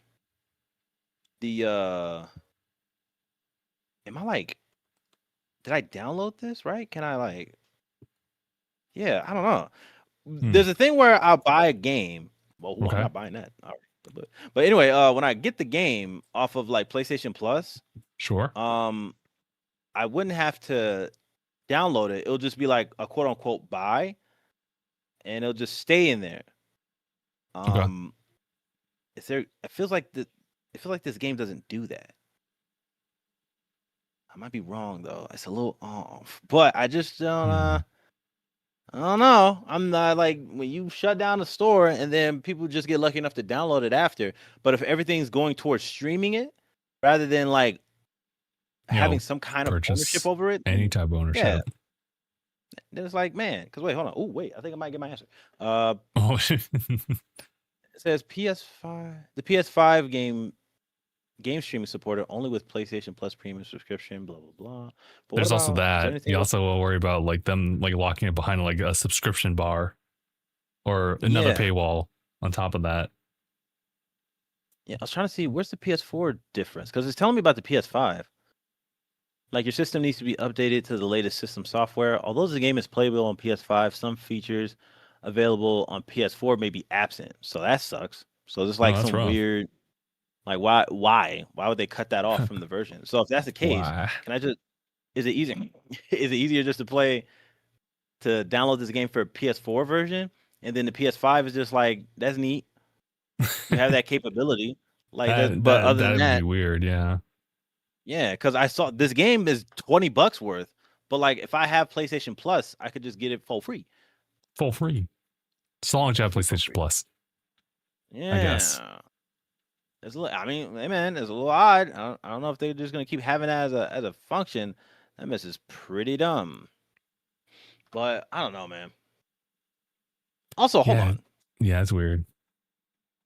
I like, did I download this right? Can I like, yeah, I don't know. There's a thing where I'll buy a game. Well, I'm not buying that. All right. But anyway, when I get the game off of like PlayStation Plus, Sure. I wouldn't have to download it. It'll just be like a quote unquote buy, and it'll just stay in there. Is there? It feels like this game doesn't do that. I might be wrong though. It's a little off, but I just don't. I don't know. I'm not like, when you shut down the store and then people just get lucky enough to download it after. But if everything's going towards streaming it rather than like having some kind of ownership over it, any type of ownership. Yeah. Then it's like, man, because wait, hold on. Oh, wait, I think I might get my answer. It says PS5. The PS5 game streaming supported only with PlayStation Plus premium subscription, blah blah blah. But there's also that. You also will worry about like them like locking it behind like a subscription bar or another paywall on top of that. Yeah, I was trying to see where's the PS4 difference, because it's telling me about the PS5. Like, your system needs to be updated to the latest system software. Although the game is playable on PS5, some features available on PS4 may be absent. So that sucks. So there's like some weird, like why would they cut that off from the version? So if that's the case, is it easier just to download this game for a PS4 version, and then the PS5 is just like, that's neat. You have that capability. Like but other than that, would be weird, yeah. Yeah, because I saw this game is $20 worth, but like if I have PlayStation Plus, I could just get it for free. Full free. As long as you have PlayStation Plus. Yeah. I guess. It's I mean, hey man, it's a little odd. I don't know if they're just gonna keep having that as a function. That mess is pretty dumb. But I don't know, man. Also, hold on. Yeah, it's weird.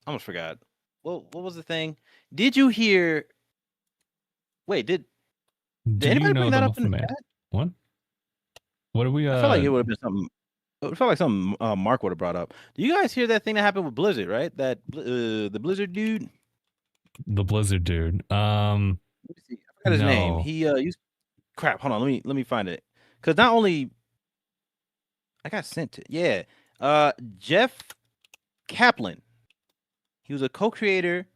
I almost forgot. Well, what was the thing? Did you hear? Wait, did anybody bring that up in the chat? What? What did we? I feel like it would have been something. It felt like something Mark would have brought up. Do you guys hear that thing that happened with Blizzard? Right, that the Blizzard dude. The Blizzard dude. Let me see. I forgot his name. He used. Crap. Hold on. Let me find it. Because not only I got sent it. Yeah. Jeff Kaplan. He was a co-creator.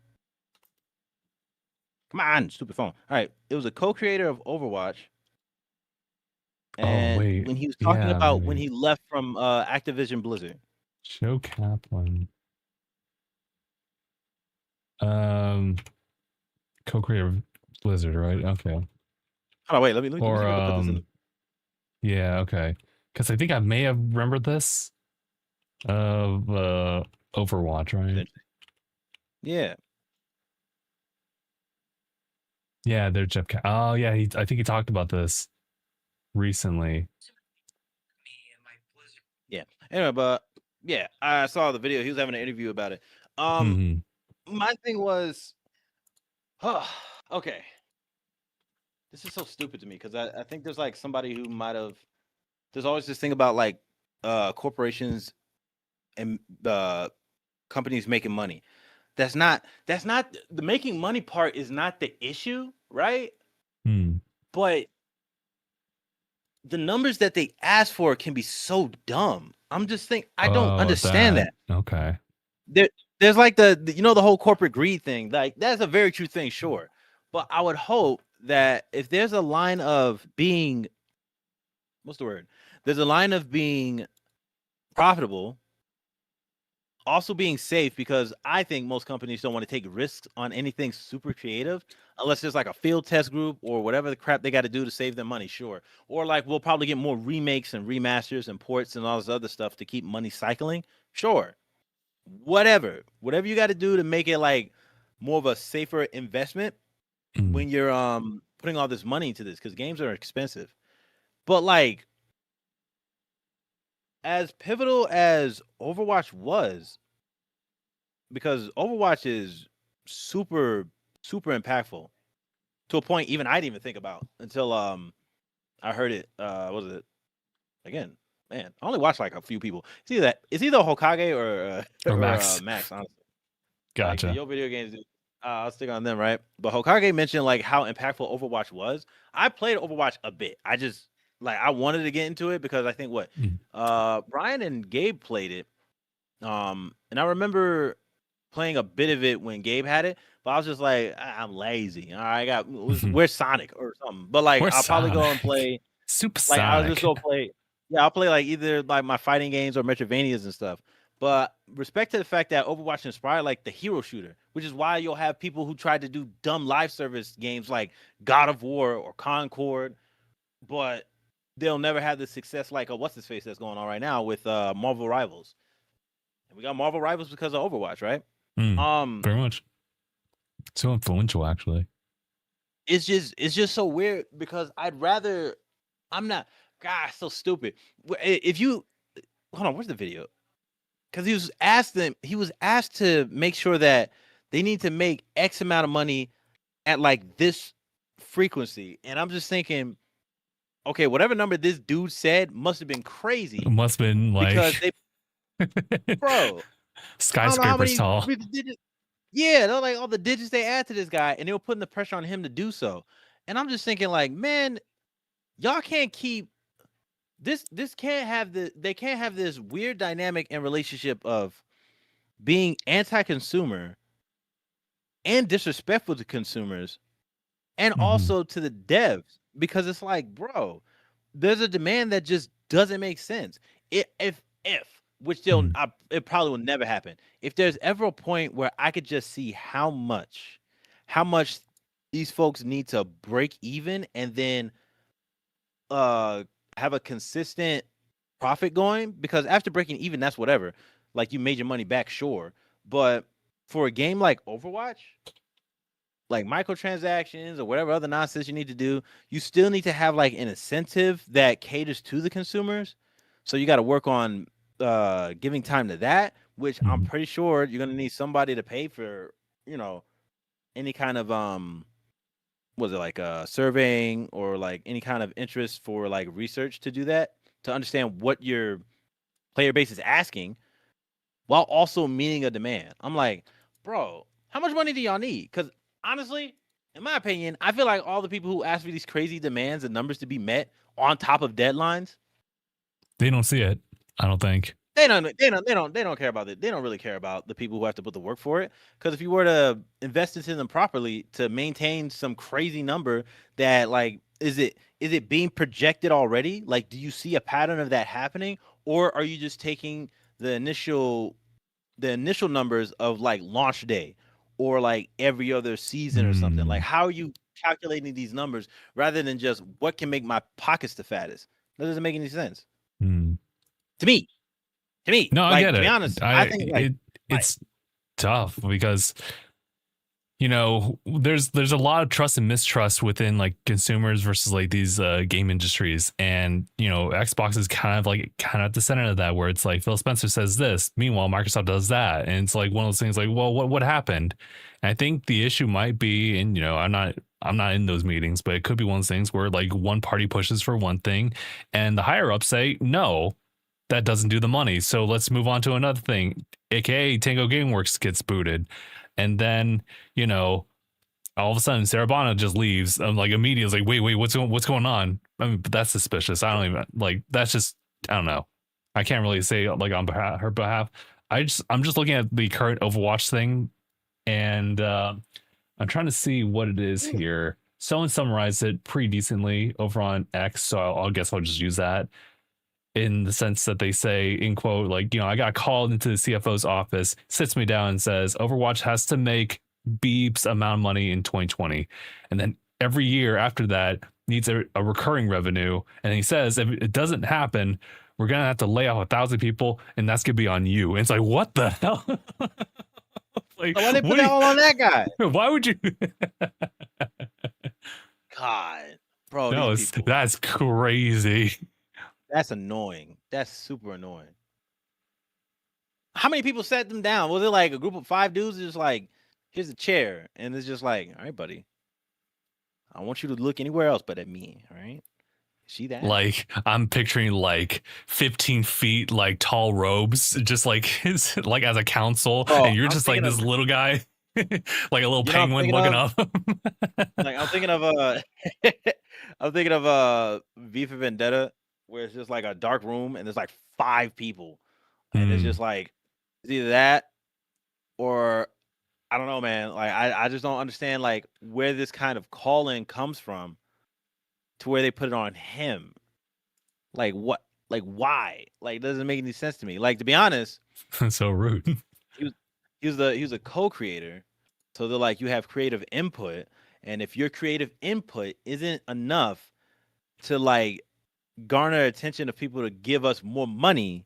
Come on, stupid phone. All right. It was a co-creator of Overwatch. And when he was talking about when he left from Activision Blizzard. Joe Kaplan. Co-creator of Blizzard, right? Okay. Hold on, wait, let me put this in. Yeah, okay. Because I think I may have remembered this of Overwatch, right? Yeah. Yeah, they're Jeff. Oh, yeah. I think he talked about this recently. Yeah. Anyway, but yeah, I saw the video. He was having an interview about it. My thing was, okay. This is so stupid to me because I think there's like somebody who might have. There's always this thing about like corporations and companies making money. That's not the making money part is not the issue, right? But the numbers that they ask for can be so dumb. I'm just thinking, I don't understand that. Okay. There's like the you know, the whole corporate greed thing. Like, that's a very true thing, sure. But I would hope that if there's a line of being, what's the word? There's a line of being profitable, also being safe, because I think most companies don't want to take risks on anything super creative unless there's like a field test group or whatever the crap they got to do to save their money, sure. Or like we'll probably get more remakes and remasters and ports and all this other stuff to keep money cycling, sure. Whatever you got to do to make it like more of a safer investment when you're putting all this money into this, because games are expensive. But like, as pivotal as Overwatch was, because Overwatch is super impactful to a point even I didn't even think about until I heard it. What was it again? Man, I only watched like a few people. It's either Hokage or Max. Max, honestly. Gotcha. Like, your video games, I'll stick on them, right? But Hokage mentioned like how impactful Overwatch was. I played Overwatch a bit. I just like, I wanted to get into it because I think Brian and Gabe played it. And I remember playing a bit of it when Gabe had it, but I was just like, I'm lazy. I got where's Sonic or something. But like, I'll probably go and play Super like Sonic. I'll just go play. Yeah, I'll play like either like my fighting games or Metroidvanias and stuff. But respect to the fact that Overwatch inspired like the hero shooter, which is why you'll have people who tried to do dumb live service games like God of War or Concord, but they'll never have the success like what's his face that's going on right now with Marvel Rivals. And we got Marvel Rivals because of Overwatch, right? Very much. So influential, actually. It's just so weird because I'm not. Gosh, so stupid. If you hold on, where's the video? Because he was asked to make sure that they need to make X amount of money at like this frequency, and I'm just thinking, okay, whatever number this dude said must have been crazy. It must have been like, because bro, skyscrapers tall. Yeah, they're like all the digits they add to this guy, and they were putting the pressure on him to do so. And I'm just thinking, like, man, y'all can't keep this. They can't have this weird dynamic and relationship of being anti-consumer and disrespectful to consumers, and also to the devs, because it's like, bro, there's a demand that just doesn't make sense. If which it probably will never happen. If there's ever a point where I could just see how much these folks need to break even and then have a consistent profit going, because after breaking even, that's whatever. Like, you made your money back, sure. But for a game like Overwatch, like microtransactions or whatever other nonsense you need to do, you still need to have like an incentive that caters to the consumers. So you got to work on giving time to that, which I'm pretty sure you're gonna need somebody to pay for, any kind of was it like surveying or like any kind of interest for like research to do that, to understand what your player base is asking, while also meeting a demand. I'm like, bro, how much money do y'all need? Because honestly, in my opinion, I feel like all the people who ask for these crazy demands and numbers to be met on top of deadlines, they don't see it. I don't think they don't care about it. They don't really care about the people who have to put the work for it. Because if you were to invest into them properly to maintain some crazy number that, like, is it being projected already? Like, do you see a pattern of that happening, or are you just taking the initial numbers of like launch day or like every other season or something? Like, how are you calculating these numbers rather than just what can make my pockets the fattest? That doesn't make any sense. To me. No, like, I get it. To be honest, I think like, it's tough because, there's a lot of trust and mistrust within like consumers versus like these game industries, and Xbox is kind of at the center of that, where it's like Phil Spencer says this, meanwhile Microsoft does that, and it's like one of those things like, well, what happened? And I think the issue might be, and I'm not in those meetings, but it could be one of those things where like one party pushes for one thing and the higher ups say no, that doesn't do the money. So let's move on to another thing, aka Tango Gameworks gets booted, and then all of a sudden Sarabana just leaves. I'm like immediately like, wait, what's going on? I mean, but that's suspicious. I don't even like. That's just, I don't know. I can't really say like on her behalf. I'm just looking at the current Overwatch thing, and I'm trying to see what it is here. Someone summarized it pretty decently over on X, so I guess I'll just use that, in the sense that they say, in quote, like, I got called into the CFO's office, sits me down and says, Overwatch has to make Beeps amount of money in 2020. And then every year after that needs a recurring revenue. And he says, if it doesn't happen, we're going to have to lay off 1,000 people, and that's going to be on you. And it's like, what the hell? Like, why they put that all on that guy? Why would you? God, bro. No, that's crazy. That's annoying. That's super annoying. How many people sat them down? Was it like a group of 5 dudes? Just like, here's a chair, and it's just like, all right, buddy. I don't want you to look anywhere else but at me. All right. See that? Like, I'm picturing like 15 feet, like tall robes, just like like as a council, and you're just like this little guy, like a little penguin looking up. Like, I'm thinking of V for Vendetta, where it's just like a dark room and there's like 5 people, and it's just like, it's either that or I don't know, man. Like, I just don't understand like where this kind of calling comes from, to where they put it on him. Like, what? Like, why? Like, it doesn't make any sense to me. Like, to be honest, so rude. He was a co-creator, so they're like, you have creative input, and if your creative input isn't enough to like garner attention of people to give us more money,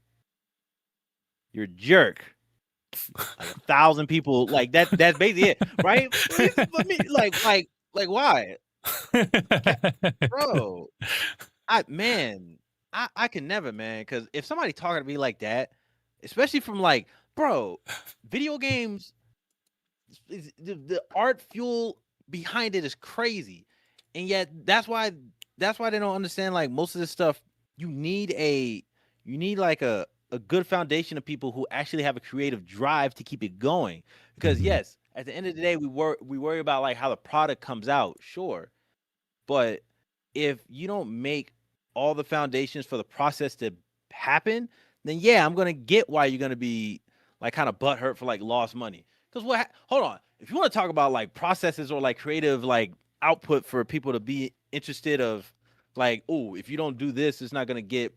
you're a jerk. Like 1,000 people, like that's basically it, right? Let me, like why, bro? I can never, man, because if somebody talking to me like that, especially from like, bro, video games, the art fuel behind it is crazy, and yet that's why they don't understand like most of this stuff. You need like a good foundation of people who actually have a creative drive to keep it going. Because yes, at the end of the day, we worry about like how the product comes out, sure, but if you don't make all the foundations for the process to happen, then yeah, I'm gonna get why you're gonna be like kind of butthurt for like lost money. Because hold on, if you want to talk about like processes or like creative like output for people to be interested of like, oh, if you don't do this, it's not gonna get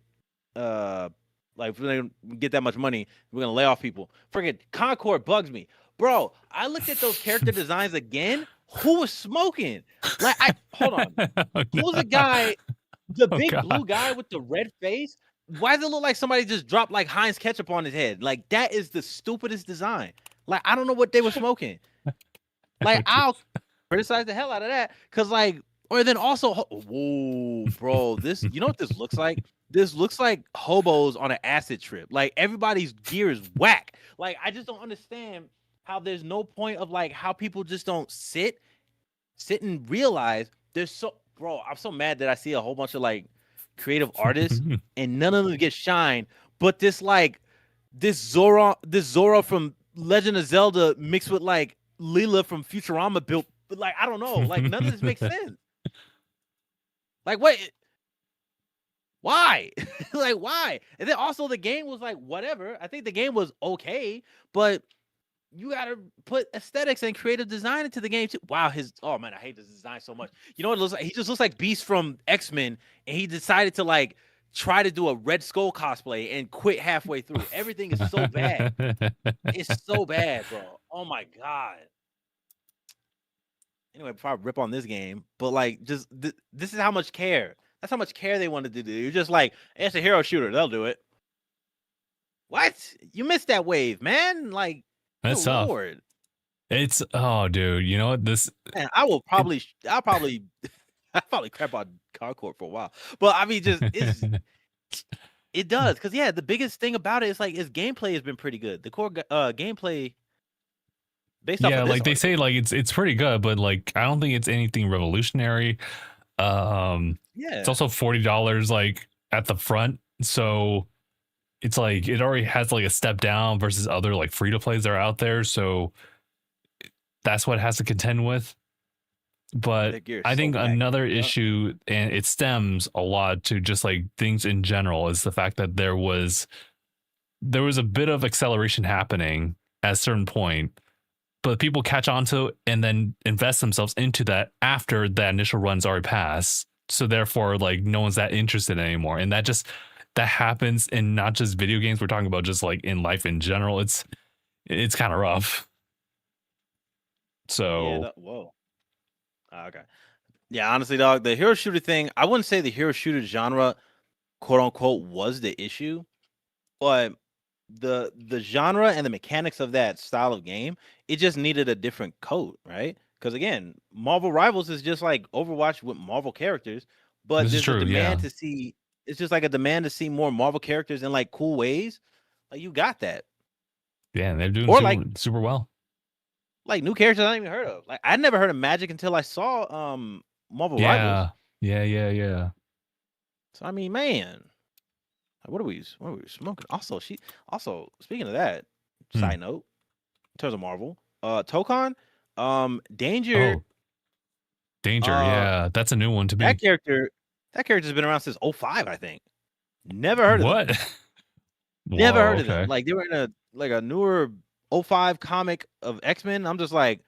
like, if we're gonna get that much money, we're gonna lay off people. Friggin' Concord bugs me, bro. I looked at those character designs again. Who was smoking? Like, hold on. Who was the guy, the big blue guy with the red face? Why does it look like somebody just dropped like Heinz ketchup on his head? Like, that is the stupidest design. Like, I don't know what they were smoking. Like, I'll criticize the hell out of that, because like, or then also, whoa, bro, this, you know what this looks like? This looks like hobos on an acid trip. Like, everybody's gear is whack. Like, I just don't understand how there's no point of like how people just don't sit and realize there's so, bro, I'm so mad that I see a whole bunch of like creative artists and none of them get shine, but this Zora from Legend of Zelda mixed with like Leela from Futurama built, but like, I don't know, like none of this makes sense. Like, what? Why? Like, why? And then also the game was like, whatever. I think the game was okay, but you gotta put aesthetics and creative design into the game too. Wow, oh man, I hate this design so much. You know what it looks like? He just looks like Beast from X-Men, and he decided to like try to do a Red Skull cosplay and quit halfway through. Everything is so bad. It's so bad, bro. Oh my god. Anyway, before I rip on this game, but like, just this is how much care. That's how much care they wanted to do. You're just like, it's a hero shooter. They'll do it. What? You missed that wave, man. Like, that's tough. Lord. It's, oh, dude. You know what? This. Man, I'll probably crap on Concord for a while. But I mean, just it does, because yeah, the biggest thing about it is like its gameplay has been pretty good. The core gameplay. Based off of this like they say, like it's pretty good, but like I don't think it's anything revolutionary. Yeah, it's also $40 like at the front, so it's like it already has like a step down versus other like free to plays that are out there. So that's what it has to contend with. But That gear is I so think whack. another Yeah. issue, and it stems a lot to just like things in general, is the fact that there was a bit of acceleration happening at a certain point, but people catch on to it and then invest themselves into that after that initial run's already passed. So therefore, like no one's that interested anymore. And that happens in not just video games. We're talking about just like in life in general. It's kind of rough. Yeah. So Whoa. Okay. Yeah. Honestly, dog, the hero shooter thing. I wouldn't say the hero shooter genre, quote unquote, was the issue, but the genre and the mechanics of that style of game, it just needed a different coat, right? Because again, Marvel Rivals is just like Overwatch with Marvel characters, but this is there's a true. demand Yeah. to see. It's just like a demand to see more Marvel characters in like cool ways. Like you got that, Yeah. They're doing or like super well. new characters I didn't even heard of. Like I never heard of Magic until I saw Marvel Rivals. Yeah. Yeah. So I mean, man, what are we smoking? Also speaking of that, Hmm. side note, in terms of Marvel, Tokon, Danger, Oh, Danger. uh Yeah. That's a new one to that me. character that character's been around since '05, I think. Never heard of them. What? Never Whoa. heard of them. Okay. Like they were in a newer '05 comic of X-Men. I'm just like,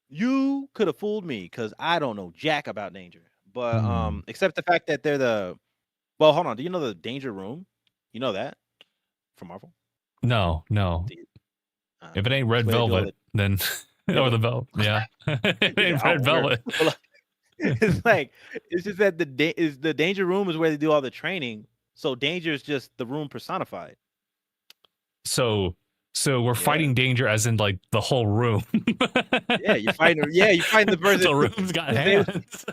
you could have fooled me because I don't know jack about Danger. But Hmm. except the fact that they're the well, hold on. Do you know the Danger Room? You know that from Marvel? No, no. Do you- If it ain't it's Red where they do all Velvet, the then yeah, or but the Velvet, yeah, it yeah, ain't I Red don't wear. Velvet. But like, it's like it's just that the Danger Room is where they do all the training. So Danger is just the room personified. So, so we're Yeah. fighting Danger as in like the whole room. Yeah, you're fighting. Yeah, you're fighting the person. So room's got His name, hands.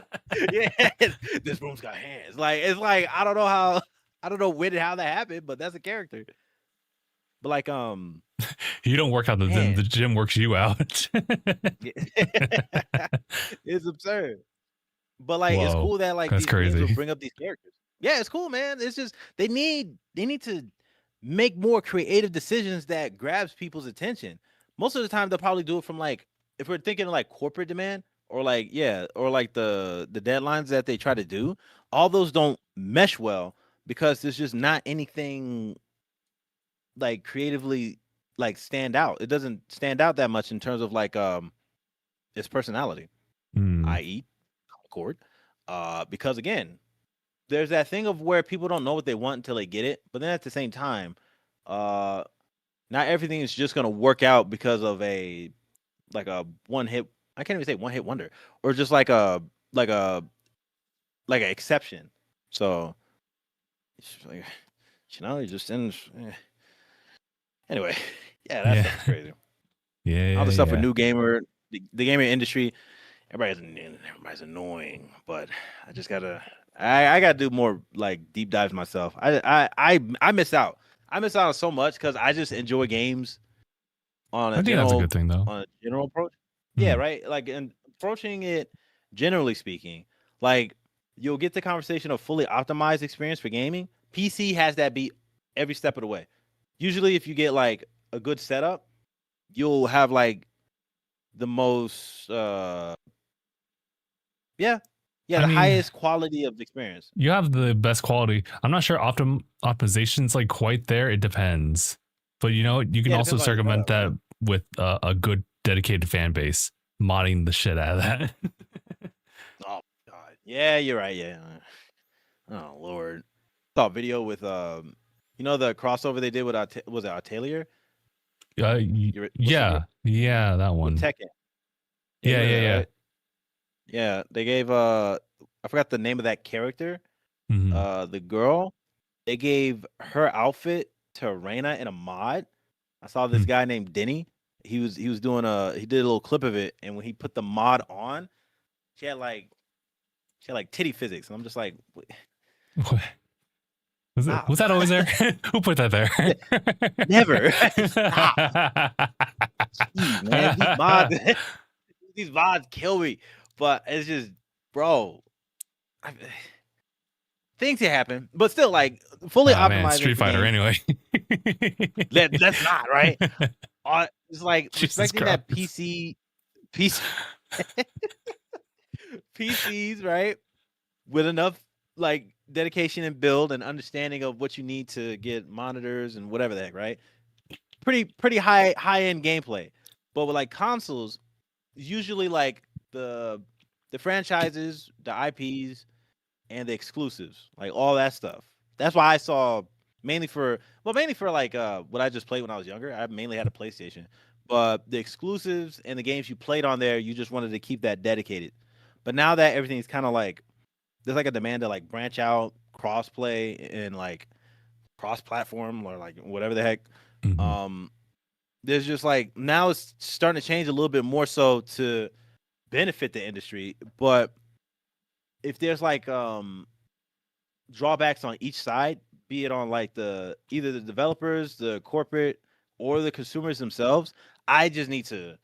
yeah, this room's got hands. Like it's like I don't know when and how that happened, but that's a character. But like You don't work out the gym; man, the gym works you out. it's absurd. But like it's Whoa, cool that like that's these games will crazy. bring up these characters. Yeah, it's cool, man. It's just they need to make more creative decisions that grabs people's attention. Most of the time they'll probably do it from like if we're thinking of like corporate demand or like yeah, or like the deadlines that they try to do, all those don't mesh well because there's just not anything like creatively like stand out. It doesn't stand out that much in terms of like its personality, Hmm. i.e. Concord. Because again, there's that thing of where people don't know what they want until they get it, but then at the same time, uh not everything is just gonna work out because of a like a one hit. I can't even say one hit wonder, or just like a like an exception. So it's just like you just in. Anyway, yeah, that Yeah, stuff is crazy. All the stuff with yeah. new gamer, the gaming industry, everybody's annoying, but I just gotta I gotta do more like deep dives myself. I miss out. I miss out on so much because I just enjoy games I think that's a good thing though. on a general approach. Yeah, Hmm. right. Like and approaching it generally speaking, like you'll get the conversation of fully optimized experience for gaming. PC has that beat every step of the way. Usually, if you get like a good setup, you'll have like the most yeah. Yeah, I the mean, highest quality of experience. you have the best quality. I'm not sure optimization's like quite there. It depends, but you can Yeah, it also depends on your circumvent setup, right? that with a good dedicated fan base, modding the shit out of that. Oh god. Yeah, you're right. Yeah. Oh lord. Saw a video with the crossover they did with was it Atelier? What's the game Yeah, that with one. Tekken? Yeah, you Yeah, know yeah, that, yeah. right? Yeah, they gave I forgot the name of that character. Hmm. The girl, they gave her outfit to Reina in a mod. I saw this guy named Denny. He was doing he did a little clip of it, and when he put the mod on, she had like titty physics, and I'm just like, stop, Was that always there? Who put that there? never stop, jeez, man, these mods, these mods kill me, but it's just, bro, I, things can happen, but still, like fully optimizing Street for Fighter games. anyway. Let's not, right? It's like Jesus respecting that Christ. PCs, right? With enough like dedication and build and understanding of what you need to get monitors and whatever the heck, right? Pretty high end gameplay. But with like consoles, usually like the franchises, the IPs, and the exclusives, like all that stuff. That's why I saw mainly for like what I just played when I was younger. I mainly had a PlayStation, but the exclusives and the games you played on there, you just wanted to keep that dedicated. But now that everything's kind of like there's like a demand to like branch out, cross play, and like cross platform or like whatever the heck. Mhm. There's just like now it's starting to change a little bit more so to benefit the industry, but if there's like drawbacks on each side, be it on like either the developers, the corporate, or the consumers themselves, I just need to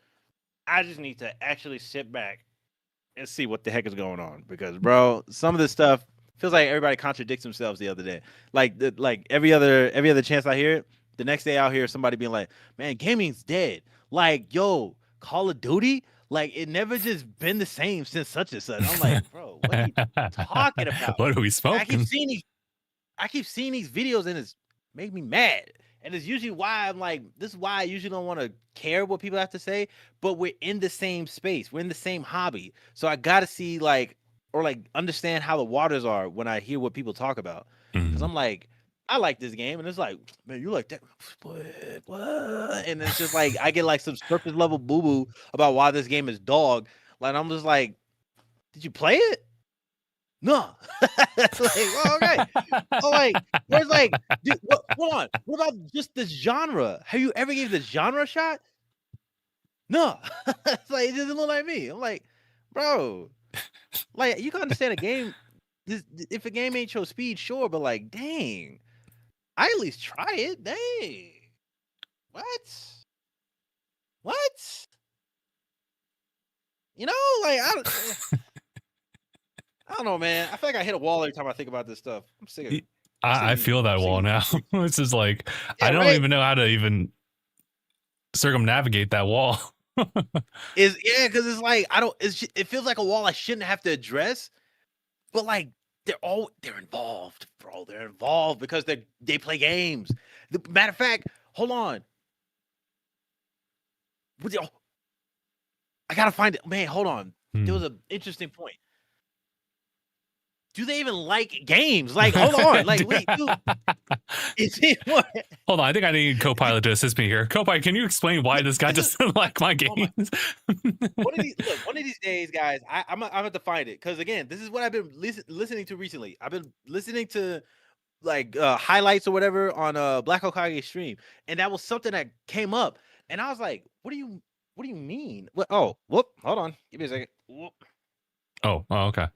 actually sit back and see what the heck is going on, because bro, some of this stuff feels like everybody contradicts themselves the other day. Like every other chance I hear it, the next day I'll hear somebody being like, "Man, gaming's dead." Like, yo, Call of Duty, like it never just been the same since such and such. I'm like, bro, what are you talking about? What are we I keep smoking? seeing these videos and it's make me mad. And it's usually why I'm like, this is why I usually don't want to care what people have to say, but we're in the same space. We're in the same hobby. So I got to see like, or like understand how the waters are when I hear what people talk about. Cause Mhm. I'm like, I like this game. And it's like, man, you like that? What? And it's just like, I get like some surface level boo boo about why this game is dog. Like, I'm just like, did you play it? No. It's like, well, okay. Oh, like, where's like, dude, hold on. What about just the genre? Have you ever gave the genre a shot? No. It's like, it doesn't look like me. I'm like, bro, like, you can understand a game. If a game ain't your speed, sure, but like, dang, I at least try it. Dang. What? What? You know, like, I don't know, man. I feel like I hit a wall every time I think about this stuff. I'm sick of I feel that wall now. It's just like yeah, I don't right. even know how to even circumnavigate that wall. Because it's like it feels like a wall I shouldn't have to address, but like they're involved, bro. They're involved because they play games. Matter of fact, hold on. I gotta find it. Man, hold on. There was an interesting point. Do they even like games? Like, hold on. Like, wait, dude. Is it what? Hold on, I think I need Copilot to assist me here. Copilot, can you explain why this guy doesn't like my games? One of these days, guys, I'm gonna have to find it, because again, this is what I've been listening to recently. I've been listening to like highlights or whatever on Black Hokage stream, and that was something that came up, and I was like, what do you mean? What? Oh, whoop, hold on, give me a second. Whoop. Oh, okay.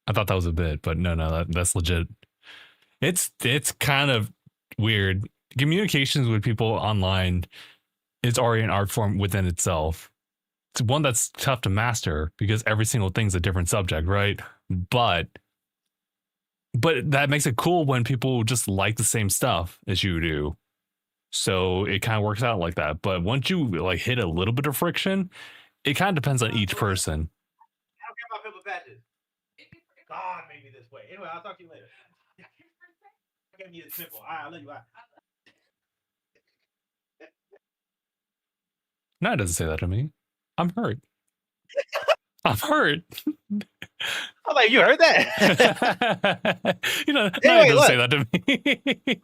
I thought that was a bit, but no, that's legit. It's kind of weird. Communications with people online is already an art form within itself. It's one that's tough to master because every single thing's a different subject, right? But that makes it cool when people just like the same stuff as you do. So it kind of works out like that. But once you like hit a little bit of friction, it kind of depends on each person. I don't care about pimple patches. God made me this way. Anyway, I'll talk to you later. I gave you this pimple. All right, I'll let you out. No, it doesn't say that to me. I'm hurt. I'm hurt. I'm like, you heard that? You know, Anyway, it doesn't look. say that to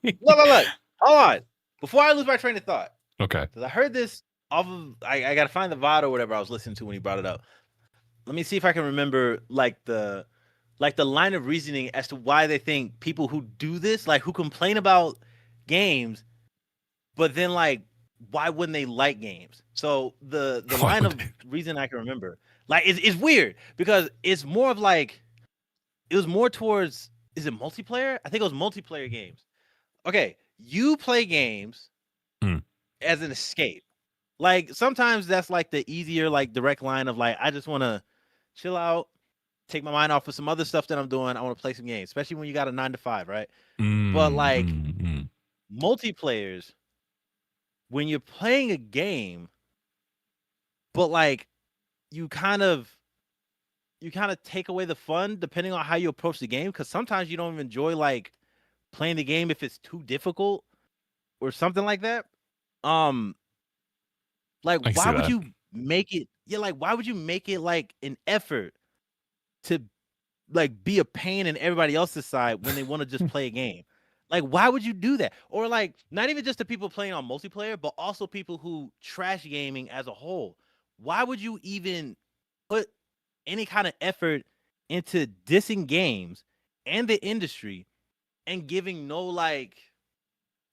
me. Look. Hold on. Before I lose my train of thought. Okay. Because I heard this off of I gotta find the VOD or whatever I was listening to when he brought it up. Let me see if I can remember like the line of reasoning as to why they think people who do this, like who complain about games, but then like why wouldn't they like games? So the line of reason I can remember, like it's weird because it's more of like it was more towards, is it multiplayer? I think it was multiplayer games. Okay, you play games as an escape. Like sometimes that's like the easier, like direct line of like, I just want to chill out, take my mind off of some other stuff that I'm doing. I want to play some games, especially when you got a 9 to 5, right? But like multiplayers, when you're playing a game, but like you kind of take away the fun depending on how you approach the game, because sometimes you don't even enjoy like playing the game if it's too difficult or something like that. Like why would you make it? Yeah, like why would you make it like an effort to like be a pain in everybody else's side when they want to just play a game? Like why would you do that? Or like not even just the people playing on multiplayer, but also people who trash gaming as a whole. Why would you even put any kind of effort into dissing games and the industry and giving no like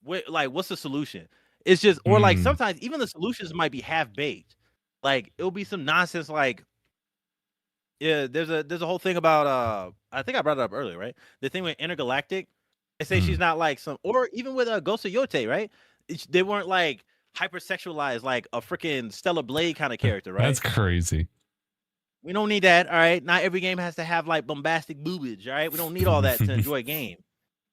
what's the solution? It's just, or like sometimes even the solutions might be half baked. Like it'll be some nonsense like, yeah, there's a whole thing about I think I brought it up earlier, right? The thing with Intergalactic, they say she's not like some, or even with Ghost of Yote, right? They weren't like hypersexualized like a freaking Stellar Blade kind of character, right? That's crazy. We don't need that, all right? Not every game has to have like bombastic boobage, all right? We don't need all that to enjoy a game.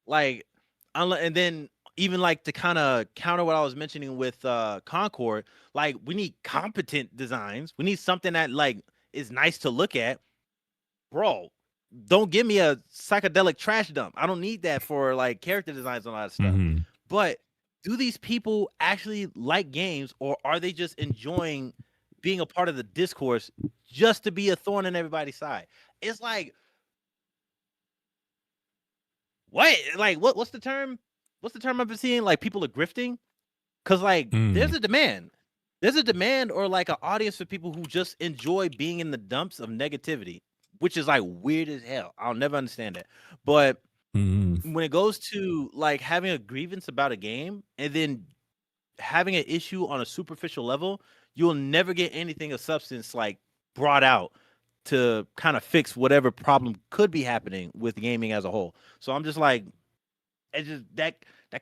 Like, and then even like to kind of counter what I was mentioning with Concord, like we need competent designs. We need something that like is nice to look at. Bro, don't give me a psychedelic trash dump. I don't need that for like character designs and all that stuff. But do these people actually like games, or are they just enjoying being a part of the discourse just to be a thorn in everybody's side? It's like, what? Like, what's the term? What's the term I've been seeing? Like, people are grifting? Because, like, there's a demand. There's a demand or, like, an audience for people who just enjoy being in the dumps of negativity, which is, like, weird as hell. I'll never understand that. But when it goes to, like, having a grievance about a game and then having an issue on a superficial level, you'll never get anything of substance, like, brought out to kind of fix whatever problem could be happening with gaming as a whole. So I'm just like, it just that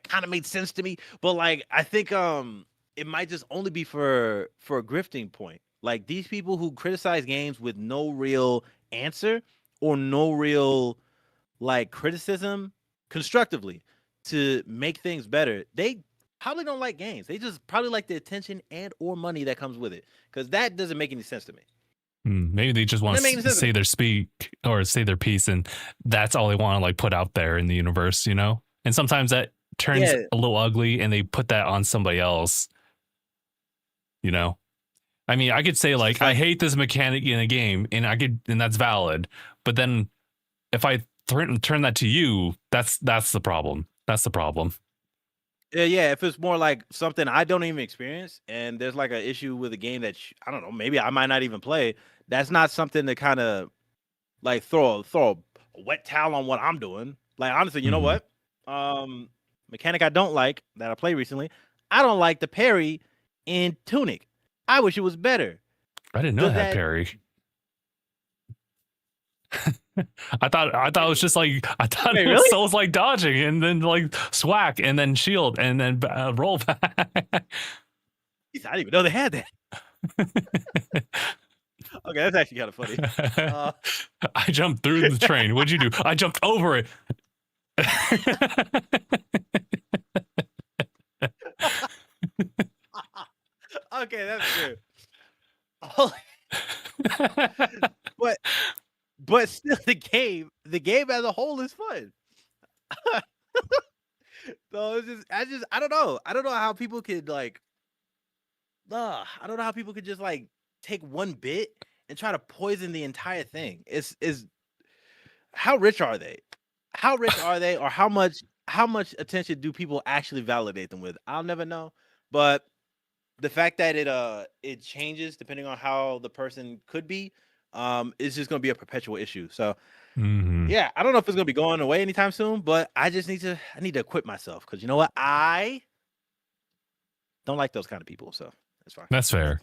kind of made sense to me. But like I think it might just only be for a grifting point. Like these people who criticize games with no real answer or no real like criticism constructively to make things better, they probably don't like games. They just probably like the attention and or money that comes with it, because that doesn't make any sense to me. Maybe they just want to say their speak or say their piece, and that's all they want to like put out there in the universe, you know? And sometimes that turns a little ugly and they put that on somebody else, you know? I mean, I could say like, I hate this mechanic in a game, and and that's valid. But then if I turn that to you, that's the problem. That's the problem. Yeah, if it's more like something I don't even experience and there's like an issue with a game that I don't know, maybe I might not even play, that's not something to kind of like throw a wet towel on what I'm doing. Like honestly, you know what? Mechanic I don't like that I played recently. I don't like the parry in Tunic. I wish it was better. I didn't know it had parry. I thought it was just like, I thought it was Souls like dodging and then like swack and then shield and then roll back. I didn't even know they had that. Okay, that's actually kind of funny. I jumped through the train. What'd you do? I jumped over it. Okay, that's good. But still, the game as a whole is fun. So it's just, I don't know. I don't know how people could like, I don't know how people could just like take one bit and try to poison the entire thing. Is how rich are they? How rich are they, or how much attention do people actually validate them with? I'll never know. But the fact that it changes depending on how the person could be, it's just going to be a perpetual issue. So yeah, I don't know if it's going to be going away anytime soon, but I need to equip myself, because you know what? I don't like those kind of people. So that's fine. That's fair.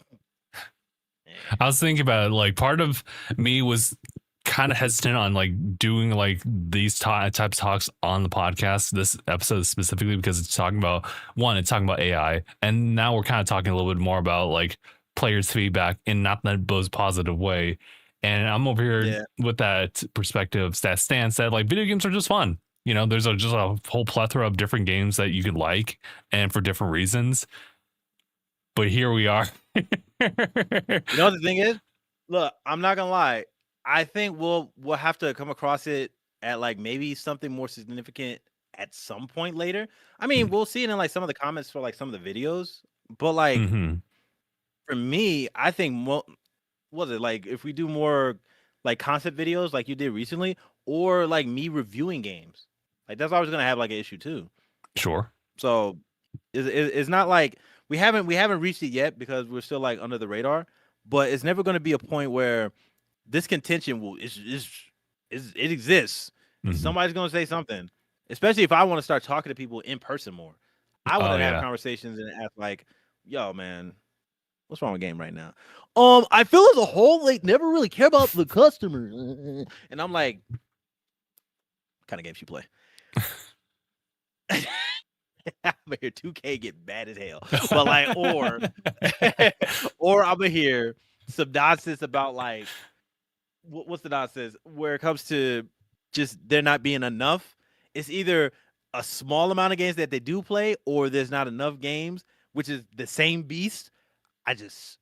I was thinking about it, like part of me was kind of hesitant on like doing like these types of talks on the podcast, this episode specifically, because it's talking about AI, and now we're kind of talking a little bit more about like players' feedback in not the most positive way. And I'm over here Yeah. with that perspective that Stan said, like, video games are just fun. You know, there's just a whole plethora of different games that you can like and for different reasons. But here we are. You know what the thing is? Look, I'm not gonna lie. I think we'll have to come across it at like maybe something more significant at some point later. I mean, we'll see it in like some of the comments for like some of the videos. But like for me, I think was it like if we do more like concept videos like you did recently, or like me reviewing games, like that's always gonna have like an issue too. Sure. So it's not like we haven't reached it yet because we're still like under the radar, but it's never going to be a point where this contention will it exists. Somebody's going to say something, especially if I want to start talking to people in person more. I want to have conversations and ask like, "Yo, man, what's wrong with game right now?" I feel as a whole like never really care about the customer, and I'm like, what kind of games you play? I'm gonna hear 2K get bad as hell, but like, or I'm gonna hear some nonsense about like, what's the nonsense where it comes to just there not being enough. It's either a small amount of games that they do play, or there's not enough games, which is the same beast. I just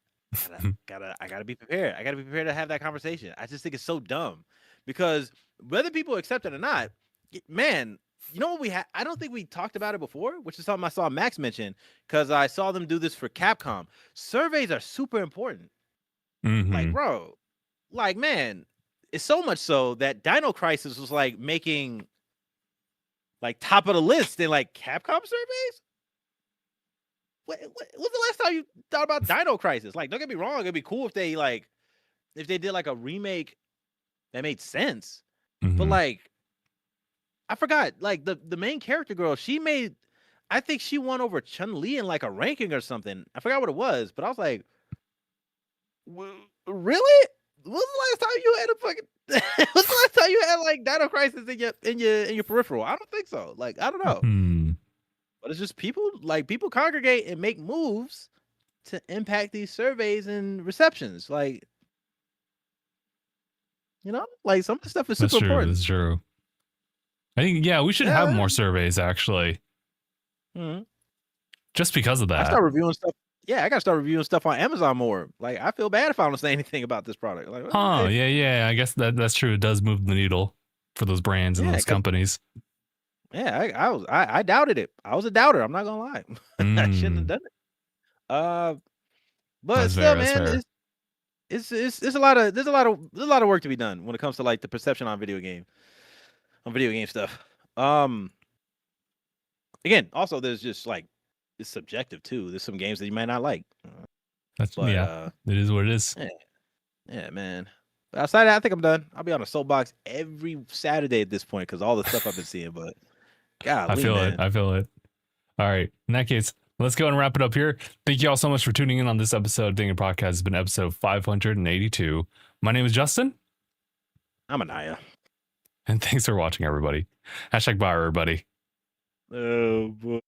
gotta be prepared. I gotta be prepared to have that conversation. I just think it's so dumb because whether people accept it or not, man. You know what we had? I don't think we talked about it before, which is something I saw Max mention because I saw them do this for Capcom. Surveys are super important. Like, bro, like, man, it's so much so that Dino Crisis was like making like top of the list in like Capcom surveys. What's the last time you thought about Dino Crisis? Like, don't get me wrong, it'd be cool if they did like a remake that made sense, but like. I forgot, like the main character girl, I think she won over Chun-Li in like a ranking or something. I forgot what it was, but I was like, really? When was the last time you had a fucking? When's the last time you had like Dino Crisis in your peripheral? I don't think so. Like I don't know, but it's just people congregate and make moves to impact these surveys and receptions. Like, you know, like some of the stuff is super important. That's true. I think, we should have more surveys, actually. Just because of that. I start reviewing stuff. Yeah, I got to start reviewing stuff on Amazon more. Like, I feel bad if I don't say anything about this product. Like, yeah. I guess that's true. It does move the needle for those brands and those companies. Yeah, I doubted it. I was a doubter. I'm not gonna lie. I shouldn't have done it. But that's still, man, it's there's a lot of work to be done when it comes to like the perception on video game stuff. Again, also there's just like it's subjective too. There's some games that you might not like. It is what it is. Yeah, man. But outside of that, I think I'm done. I'll be on a soapbox every Saturday at this point because all the stuff I've been seeing. But golly, I feel it. All right. In that case, let's go and wrap it up here. Thank you all so much for tuning in on this episode of DangIT Podcast. It's been episode 582. My name is Justin. I'm Aniyah. And thanks for watching, everybody. #bye, everybody. Oh, boy.